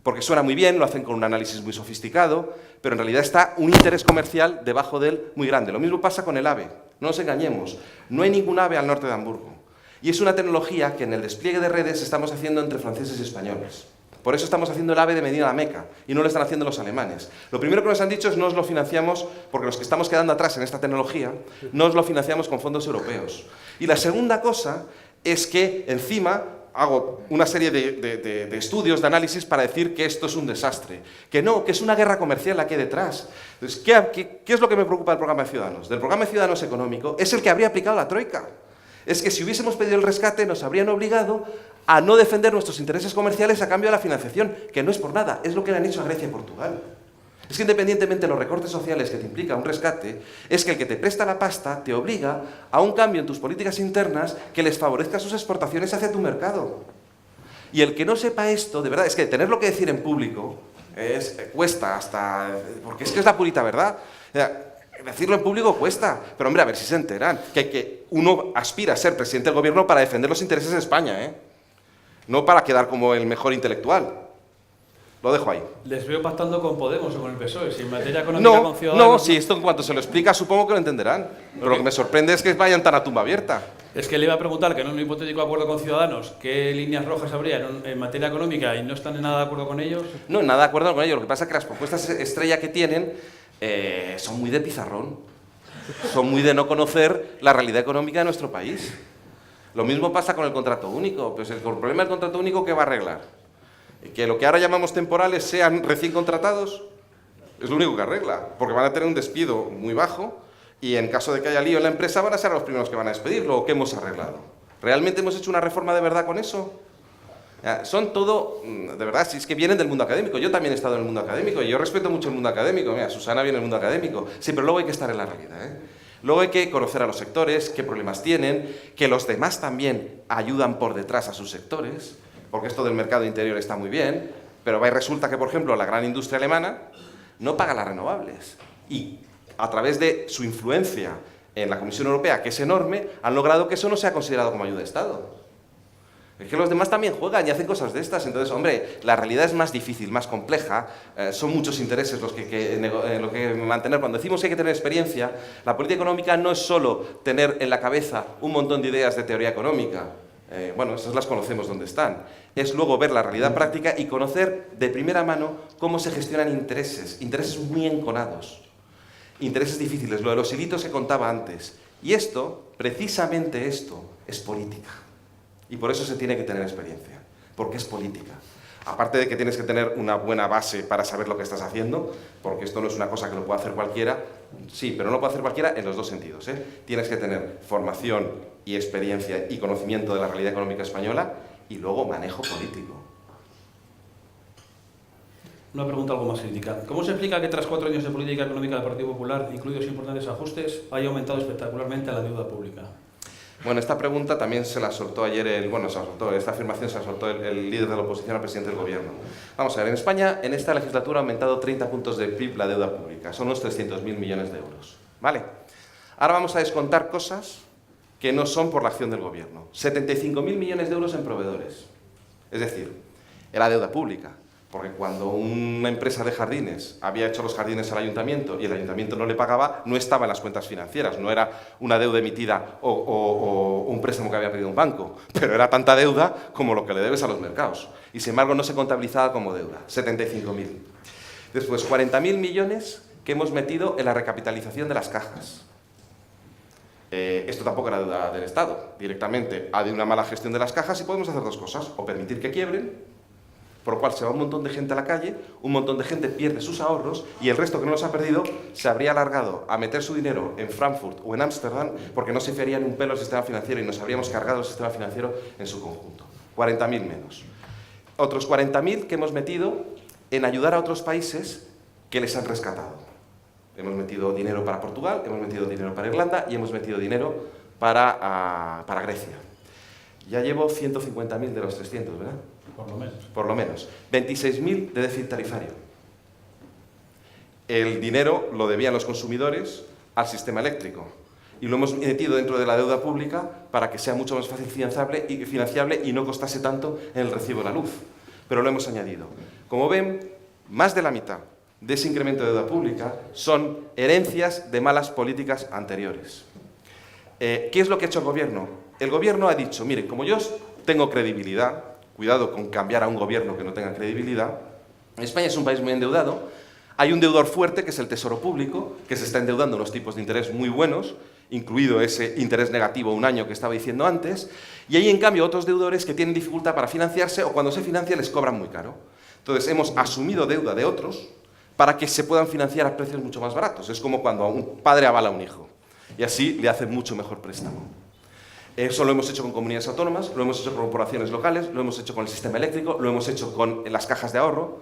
porque suena muy bien, lo hacen con un análisis muy sofisticado, pero en realidad está un interés comercial debajo de él muy grande. Lo mismo pasa con el AVE, no nos engañemos, no hay ningún AVE al norte de Hamburgo. Y es una tecnología que en el despliegue de redes estamos haciendo entre franceses y españoles. Por eso estamos haciendo el AVE de Medina a Meca, y no lo están haciendo los alemanes. Lo primero que nos han dicho es no os lo financiamos, porque los que estamos quedando atrás en esta tecnología, no os lo financiamos con fondos europeos. Y la segunda cosa es que encima hago una serie de estudios, de análisis para decir que esto es un desastre. Que no, que es una guerra comercial la que hay detrás. Entonces, ¿qué es lo que me preocupa del programa de Ciudadanos? Del programa de Ciudadanos económico es el que habría aplicado la Troika. Es que si hubiésemos pedido el rescate nos habrían obligado a no defender nuestros intereses comerciales a cambio de la financiación, que no es por nada, es lo que le han hecho a Grecia y Portugal. Es que independientemente de los recortes sociales que te implica un rescate, es que el que te presta la pasta te obliga a un cambio en tus políticas internas que les favorezca sus exportaciones hacia tu mercado. Y el que no sepa esto, de verdad, es que tenerlo que decir en público cuesta hasta... porque es que es la purita verdad. O sea, decirlo en público cuesta, pero hombre, a ver si se enteran, que uno aspira a ser presidente del gobierno para defender los intereses de España, ¿eh? No para quedar como el mejor intelectual. Lo dejo ahí.
Les veo pactando con Podemos o con el PSOE, si en materia económica con Ciudadanos...
No, si esto en cuanto se lo explica supongo que lo entenderán, pero lo que me sorprende es que vayan tan a tumba abierta.
Es que le iba a preguntar que en un hipotético acuerdo con Ciudadanos, ¿qué líneas rojas habría en materia económica y no están en nada de acuerdo con ellos?
No, en nada de acuerdo con ellos, lo que pasa es que las propuestas estrella que tienen son muy de pizarrón, son muy de no conocer la realidad económica de nuestro país. Lo mismo pasa con el contrato único, pues el problema del contrato único, ¿qué va a arreglar? Que lo que ahora llamamos temporales sean recién contratados, es lo único que arregla, porque van a tener un despido muy bajo y en caso de que haya lío en la empresa van a ser los primeros que van a despedirlo. ¿O qué hemos arreglado? ¿Realmente hemos hecho una reforma de verdad con eso? Son todo, de verdad, si es que vienen del mundo académico. Yo también he estado en el mundo académico y yo respeto mucho el mundo académico. Mira, Susana viene del mundo académico. Sí, pero luego hay que estar en la realidad, ¿eh? Luego hay que conocer a los sectores, qué problemas tienen, que los demás también ayudan por detrás a sus sectores, porque esto del mercado interior está muy bien, pero va y resulta que, por ejemplo, la gran industria alemana no paga las renovables. Y a través de su influencia en la Comisión Europea, que es enorme, han logrado que eso no sea considerado como ayuda de Estado. Es que los demás también juegan y hacen cosas de estas. Entonces, hombre, la realidad es más difícil, más compleja. Son muchos intereses los que mantener. Cuando decimos que hay que tener experiencia, la política económica no es solo tener en la cabeza un montón de ideas de teoría económica. Bueno, esas las conocemos donde están. Es luego ver la realidad práctica y conocer de primera mano cómo se gestionan intereses muy enconados, intereses difíciles, lo de los hilitos que contaba antes. Y esto, precisamente esto, es política. Y por eso se tiene que tener experiencia, porque es política. Aparte de que tienes que tener una buena base para saber lo que estás haciendo, porque esto no es una cosa que lo pueda hacer cualquiera, sí, pero no lo puede hacer cualquiera en los dos sentidos, ¿eh? Tienes que tener formación y experiencia y conocimiento de la realidad económica española y luego manejo político.
Una pregunta algo más crítica. ¿Cómo se explica que tras 4 años de política económica del Partido Popular, incluidos importantes ajustes, haya aumentado espectacularmente la deuda pública?
Bueno, esta pregunta también se la soltó ayer, esta afirmación se la soltó el líder de la oposición al presidente del gobierno. Vamos a ver, en España en esta legislatura ha aumentado 30 puntos de PIB la deuda pública, son unos 300.000 millones de euros. ¿Vale? Ahora vamos a descontar cosas que no son por la acción del gobierno. 75.000 millones de euros en proveedores. Es decir, era deuda pública. Porque cuando una empresa de jardines había hecho los jardines al ayuntamiento y el ayuntamiento no le pagaba, no estaba en las cuentas financieras, no era una deuda emitida o un préstamo que había pedido un banco, pero era tanta deuda como lo que le debes a los mercados. Y sin embargo no se contabilizaba como deuda, 75.000. Después, 40.000 millones que hemos metido en la recapitalización de las cajas. Esto tampoco era deuda del Estado, directamente ha de una mala gestión de las cajas y podemos hacer dos cosas, o permitir que quiebren, por lo cual se va un montón de gente a la calle, un montón de gente pierde sus ahorros y el resto que no los ha perdido se habría alargado a meter su dinero en Frankfurt o en Ámsterdam porque no se fiaría en un pelo el sistema financiero y nos habríamos cargado el sistema financiero en su conjunto. 40.000 menos. Otros 40.000 que hemos metido en ayudar a otros países que les han rescatado. Hemos metido dinero para Portugal, hemos metido dinero para Irlanda y hemos metido dinero para Grecia. Ya llevo 150.000 de los 300, ¿verdad?
Por lo menos.
Por lo menos. 26.000 de déficit tarifario. El dinero lo debían los consumidores al sistema eléctrico y lo hemos metido dentro de la deuda pública para que sea mucho más fácil financiable y no costase tanto en el recibo de la luz. Pero lo hemos añadido. Como ven, más de la mitad de ese incremento de deuda pública son herencias de malas políticas anteriores. ¿Qué es lo que ha hecho el gobierno? El gobierno ha dicho, mire, como yo tengo credibilidad, cuidado con cambiar a un gobierno que no tenga credibilidad, España es un país muy endeudado, hay un deudor fuerte que es el Tesoro Público, que se está endeudando a unos tipos de interés muy buenos, incluido ese interés negativo un año que estaba diciendo antes, y hay en cambio otros deudores que tienen dificultad para financiarse o cuando se financia les cobran muy caro. Entonces hemos asumido deuda de otros para que se puedan financiar a precios mucho más baratos. Es como cuando un padre avala a un hijo y así le hace mucho mejor préstamo. Eso lo hemos hecho con comunidades autónomas, lo hemos hecho con corporaciones locales, lo hemos hecho con el sistema eléctrico, lo hemos hecho con las cajas de ahorro,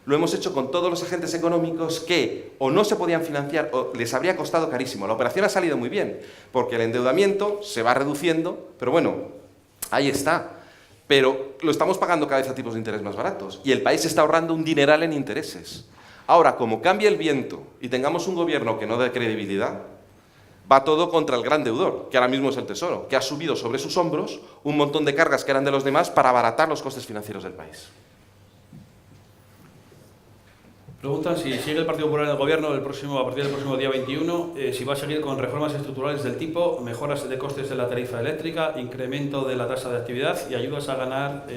lo hemos hecho con todos los agentes económicos que o no se podían financiar o les habría costado carísimo. La operación ha salido muy bien, porque el endeudamiento se va reduciendo, pero bueno, ahí está. Pero lo estamos pagando cada vez a tipos de interés más baratos y el país está ahorrando un dineral en intereses. Ahora, como cambie el viento y tengamos un gobierno que no dé credibilidad, va todo contra el gran deudor, que ahora mismo es el Tesoro, que ha subido sobre sus hombros un montón de cargas que eran de los demás para abaratar los costes financieros del país.
Preguntan si sigue el Partido Popular en el Gobierno a partir del próximo día 21, si va a seguir con reformas estructurales del tipo mejoras de costes de la tarifa eléctrica, incremento de la tasa de actividad y ayudas a ganar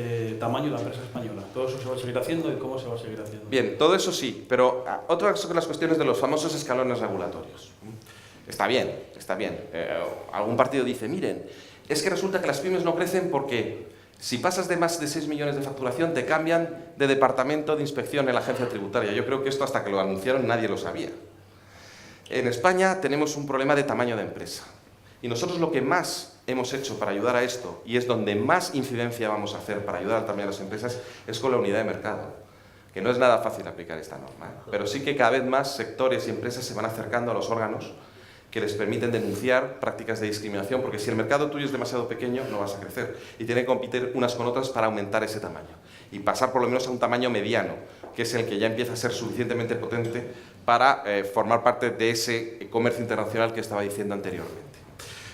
tamaño de la empresa española. ¿Todo eso se va a seguir haciendo y cómo se va a seguir haciendo?
Bien, todo eso sí, pero otra son las cuestiones de los famosos escalones regulatorios. Está bien, está bien. Algún partido dice, miren, es que resulta que las pymes no crecen porque si pasas de más de 6 millones de facturación te cambian de departamento de inspección en la agencia tributaria. Yo creo que esto hasta que lo anunciaron nadie lo sabía. En España tenemos un problema de tamaño de empresa y nosotros lo que más hemos hecho para ayudar a esto y es donde más incidencia vamos a hacer para ayudar también a las empresas es con la unidad de mercado, que no es nada fácil aplicar esta norma, pero sí que cada vez más sectores y empresas se van acercando a los órganos que les permiten denunciar prácticas de discriminación, porque si el mercado tuyo es demasiado pequeño, no vas a crecer. Y tienen que competir unas con otras para aumentar ese tamaño. Y pasar por lo menos a un tamaño mediano, que es el que ya empieza a ser suficientemente potente para formar parte de ese comercio internacional que estaba diciendo anteriormente.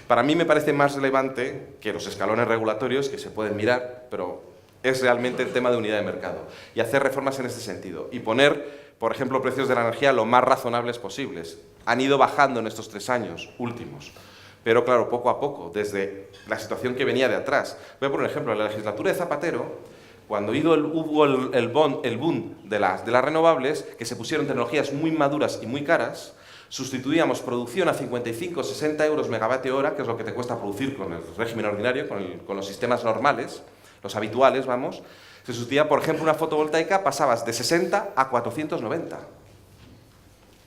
Para mí me parece más relevante que los escalones regulatorios, que se pueden mirar, pero es realmente el tema de unidad de mercado. Y hacer reformas en este sentido. Y poner, por ejemplo, precios de la energía lo más razonables posibles. Han ido bajando en estos 3 años últimos, pero claro, poco a poco, desde la situación que venía de atrás. Voy a poner un ejemplo, en la legislatura de Zapatero, cuando hubo el boom de las renovables, que se pusieron tecnologías muy maduras y muy caras, sustituíamos producción a 55 o 60 euros megavatio hora, que es lo que te cuesta producir con el régimen ordinario, con los sistemas normales, los habituales, vamos. Se sustituía, por ejemplo, una fotovoltaica, pasabas de 60 a 490.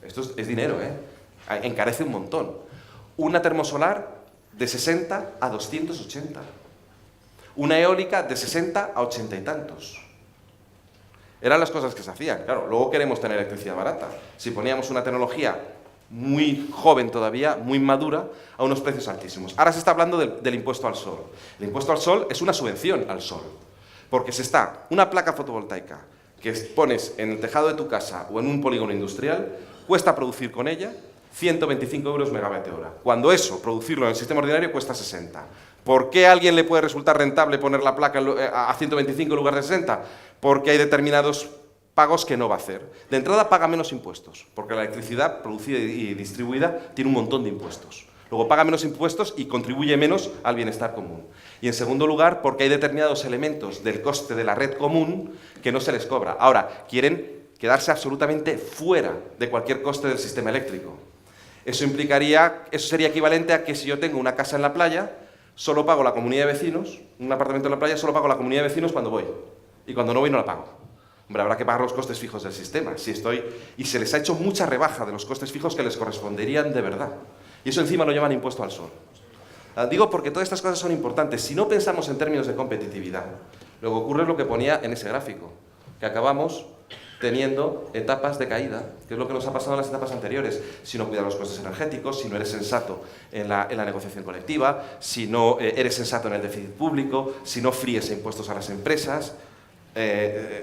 Esto es dinero, encarece un montón. Una termosolar de 60 a 280. Una eólica de 60 a 80 y tantos. Eran las cosas que se hacían. Claro, luego queremos tener electricidad barata. Si poníamos una tecnología muy joven todavía, muy madura, a unos precios altísimos. Ahora se está hablando del impuesto al sol. El impuesto al sol es una subvención al sol, porque se está una placa fotovoltaica que pones en el tejado de tu casa o en un polígono industrial, cuesta producir con ella 125 euros megavatio hora. Cuando eso, producirlo en el sistema ordinario, cuesta 60. ¿Por qué a alguien le puede resultar rentable poner la placa a 125 en lugar de 60? Porque hay determinados pagos que no va a hacer. De entrada paga menos impuestos, porque la electricidad producida y distribuida tiene un montón de impuestos. Luego paga menos impuestos y contribuye menos al bienestar común. Y en segundo lugar, porque hay determinados elementos del coste de la red común que no se les cobra. Ahora, quieren quedarse absolutamente fuera de cualquier coste del sistema eléctrico. Eso sería equivalente a que si yo tengo una casa en la playa, solo pago la comunidad de vecinos, un apartamento en la playa, solo pago la comunidad de vecinos cuando voy. Y cuando no voy no la pago. Hombre, habrá que pagar los costes fijos del sistema. Y se les ha hecho mucha rebaja de los costes fijos que les corresponderían de verdad. Y eso encima lo llaman impuesto al sol. Digo porque todas estas cosas son importantes. Si no pensamos en términos de competitividad, luego ocurre lo que ponía en ese gráfico, que acabamos teniendo etapas de caída, que es lo que nos ha pasado en las etapas anteriores. Si no cuidas los costes energéticos, si no eres sensato en la negociación colectiva, si no eres sensato en el déficit público, si no fríes impuestos a las empresas,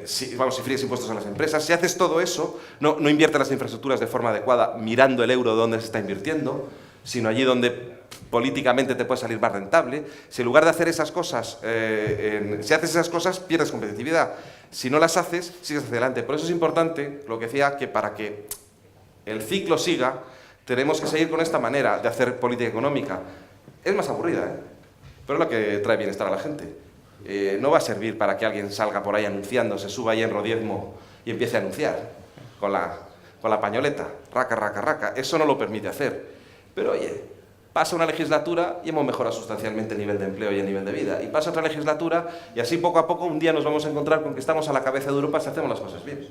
si fríes impuestos a las empresas, si haces todo eso, no inviertes las infraestructuras de forma adecuada mirando el euro de dónde se está invirtiendo, sino allí donde políticamente te puede salir más rentable. Si en lugar de hacer esas cosas, si haces esas cosas, pierdes competitividad. Si no las haces, sigues hacia adelante. Por eso es importante, lo que decía, que para que el ciclo siga, tenemos que seguir con esta manera de hacer política económica. Es más aburrida, pero es lo que trae bienestar a la gente. No va a servir para que alguien salga por ahí anunciando, se suba ahí en Rodiezmo y empiece a anunciar con la pañoleta, raca, raca, raca. Eso no lo permite hacer. Pero oye, pasa una legislatura y hemos mejorado sustancialmente el nivel de empleo y el nivel de vida. Y pasa otra legislatura y así poco a poco un día nos vamos a encontrar con que estamos a la cabeza de Europa si hacemos las cosas bien.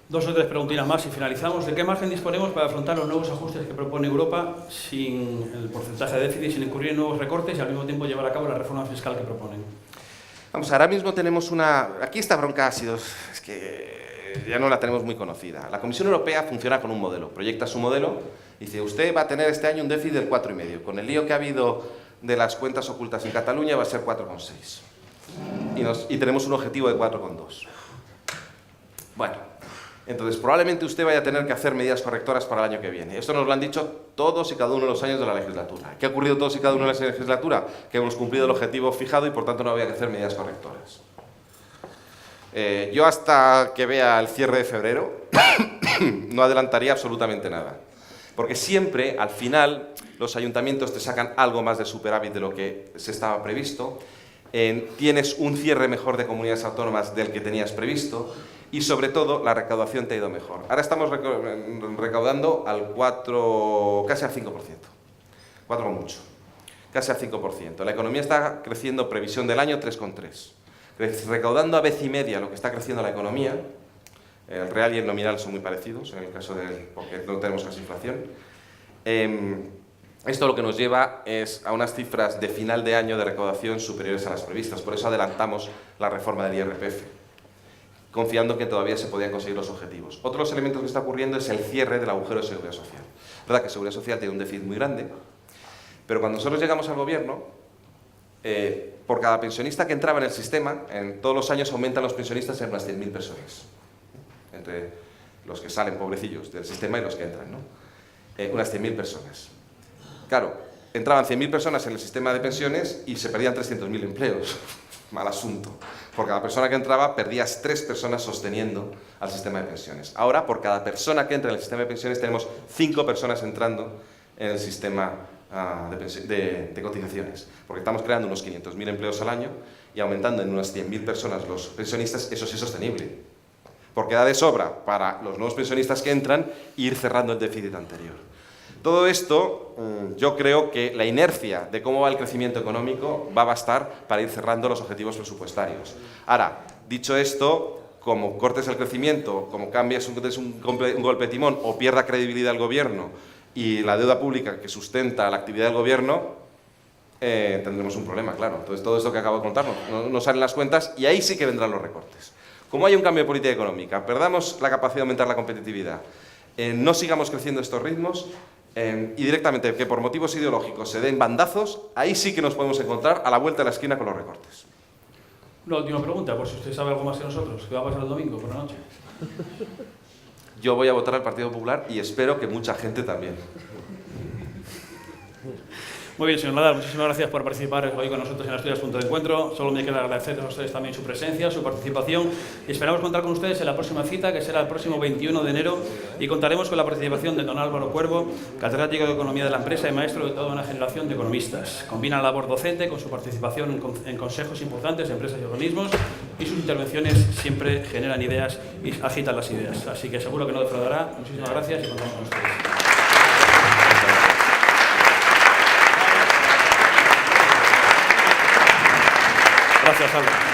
Dos o tres preguntitas más y finalizamos. ¿De qué margen disponemos para afrontar los nuevos ajustes que propone Europa sin el porcentaje de déficit, sin incurrir en nuevos recortes y al mismo tiempo llevar a cabo la reforma fiscal que proponen?
Vamos, ahora mismo tenemos Aquí esta bronca ha sido... Es que ya no la tenemos muy conocida. La Comisión Europea funciona con un modelo. Proyecta su modelo y dice, usted va a tener este año un déficit del 4,5. Con el lío que ha habido de las cuentas ocultas en Cataluña va a ser 4,6. Y tenemos un objetivo de 4,2. Bueno... Entonces, probablemente usted vaya a tener que hacer medidas correctoras para el año que viene. Esto nos lo han dicho todos y cada uno de los años de la legislatura. ¿Qué ha ocurrido todos y cada uno de la legislatura? Que hemos cumplido el objetivo fijado y, por tanto, no había que hacer medidas correctoras. Yo, hasta que vea el cierre de febrero, no adelantaría absolutamente nada. Porque siempre, al final, los ayuntamientos te sacan algo más de superávit de lo que se estaba previsto. Tienes un cierre mejor de comunidades autónomas del que tenías previsto. Y, sobre todo, la recaudación te ha ido mejor. Ahora estamos recaudando casi al 5%. 4 con mucho. Casi al 5%. La economía está creciendo, previsión del año, 3,3. Recaudando a vez y media lo que está creciendo la economía. El real y el nominal son muy parecidos, en el caso porque no tenemos casi inflación. Esto lo que nos lleva es a unas cifras de final de año de recaudación superiores a las previstas. Por eso adelantamos la reforma del IRPF, confiando que todavía se podían conseguir los objetivos. Otro de los elementos que está ocurriendo es el cierre del agujero de seguridad social. Es verdad que seguridad social tiene un déficit muy grande, pero cuando nosotros llegamos al gobierno, por cada pensionista que entraba en el sistema, en todos los años aumentan los pensionistas en unas 100.000 personas. Entre los que salen pobrecillos del sistema y los que entran, ¿no? Unas 100.000 personas. Claro, entraban 100.000 personas en el sistema de pensiones y se perdían 300.000 empleos. Mal asunto. Por cada persona que entraba, perdías 3 personas sosteniendo al sistema de pensiones. Ahora, por cada persona que entra en el sistema de pensiones, tenemos 5 personas entrando en el sistema de cotizaciones. Porque estamos creando unos 500.000 empleos al año y aumentando en unas 100.000 personas los pensionistas. Eso sí es sostenible. Porque da de sobra para los nuevos pensionistas que entran ir cerrando el déficit anterior. Todo esto, yo creo que la inercia de cómo va el crecimiento económico va a bastar para ir cerrando los objetivos presupuestarios. Ahora, dicho esto, como cortes el crecimiento, como cambies un golpe de timón o pierda credibilidad el gobierno y la deuda pública que sustenta la actividad del gobierno, tendremos un problema, claro. Entonces, todo esto que acabo de contar no salen las cuentas y ahí sí que vendrán los recortes. como haya un cambio de política económica, perdamos la capacidad de aumentar la competitividad, no sigamos creciendo estos ritmos, y directamente que por motivos ideológicos se den bandazos, ahí sí que nos podemos encontrar a la vuelta de la esquina con los recortes.
Una última pregunta, por si usted sabe algo más que nosotros. ¿Qué va a pasar el domingo por la noche?
Yo voy a votar al Partido Popular y espero que mucha gente también.
Muy bien, señor Nadal, muchísimas gracias por participar hoy con nosotros en Asturias Punto de Encuentro. Solo me queda agradecerles a ustedes también su presencia, su participación, y esperamos contar con ustedes en la próxima cita, que será el próximo 21 de enero, y contaremos con la participación de don Álvaro Cuervo, catedrático de Economía de la empresa y maestro de toda una generación de economistas. Combina la labor docente con su participación en consejos importantes de empresas y organismos, y sus intervenciones siempre generan ideas y agitan las ideas. Así que seguro que no defraudará. Muchísimas gracias y contamos con ustedes. Gracias, Álvaro.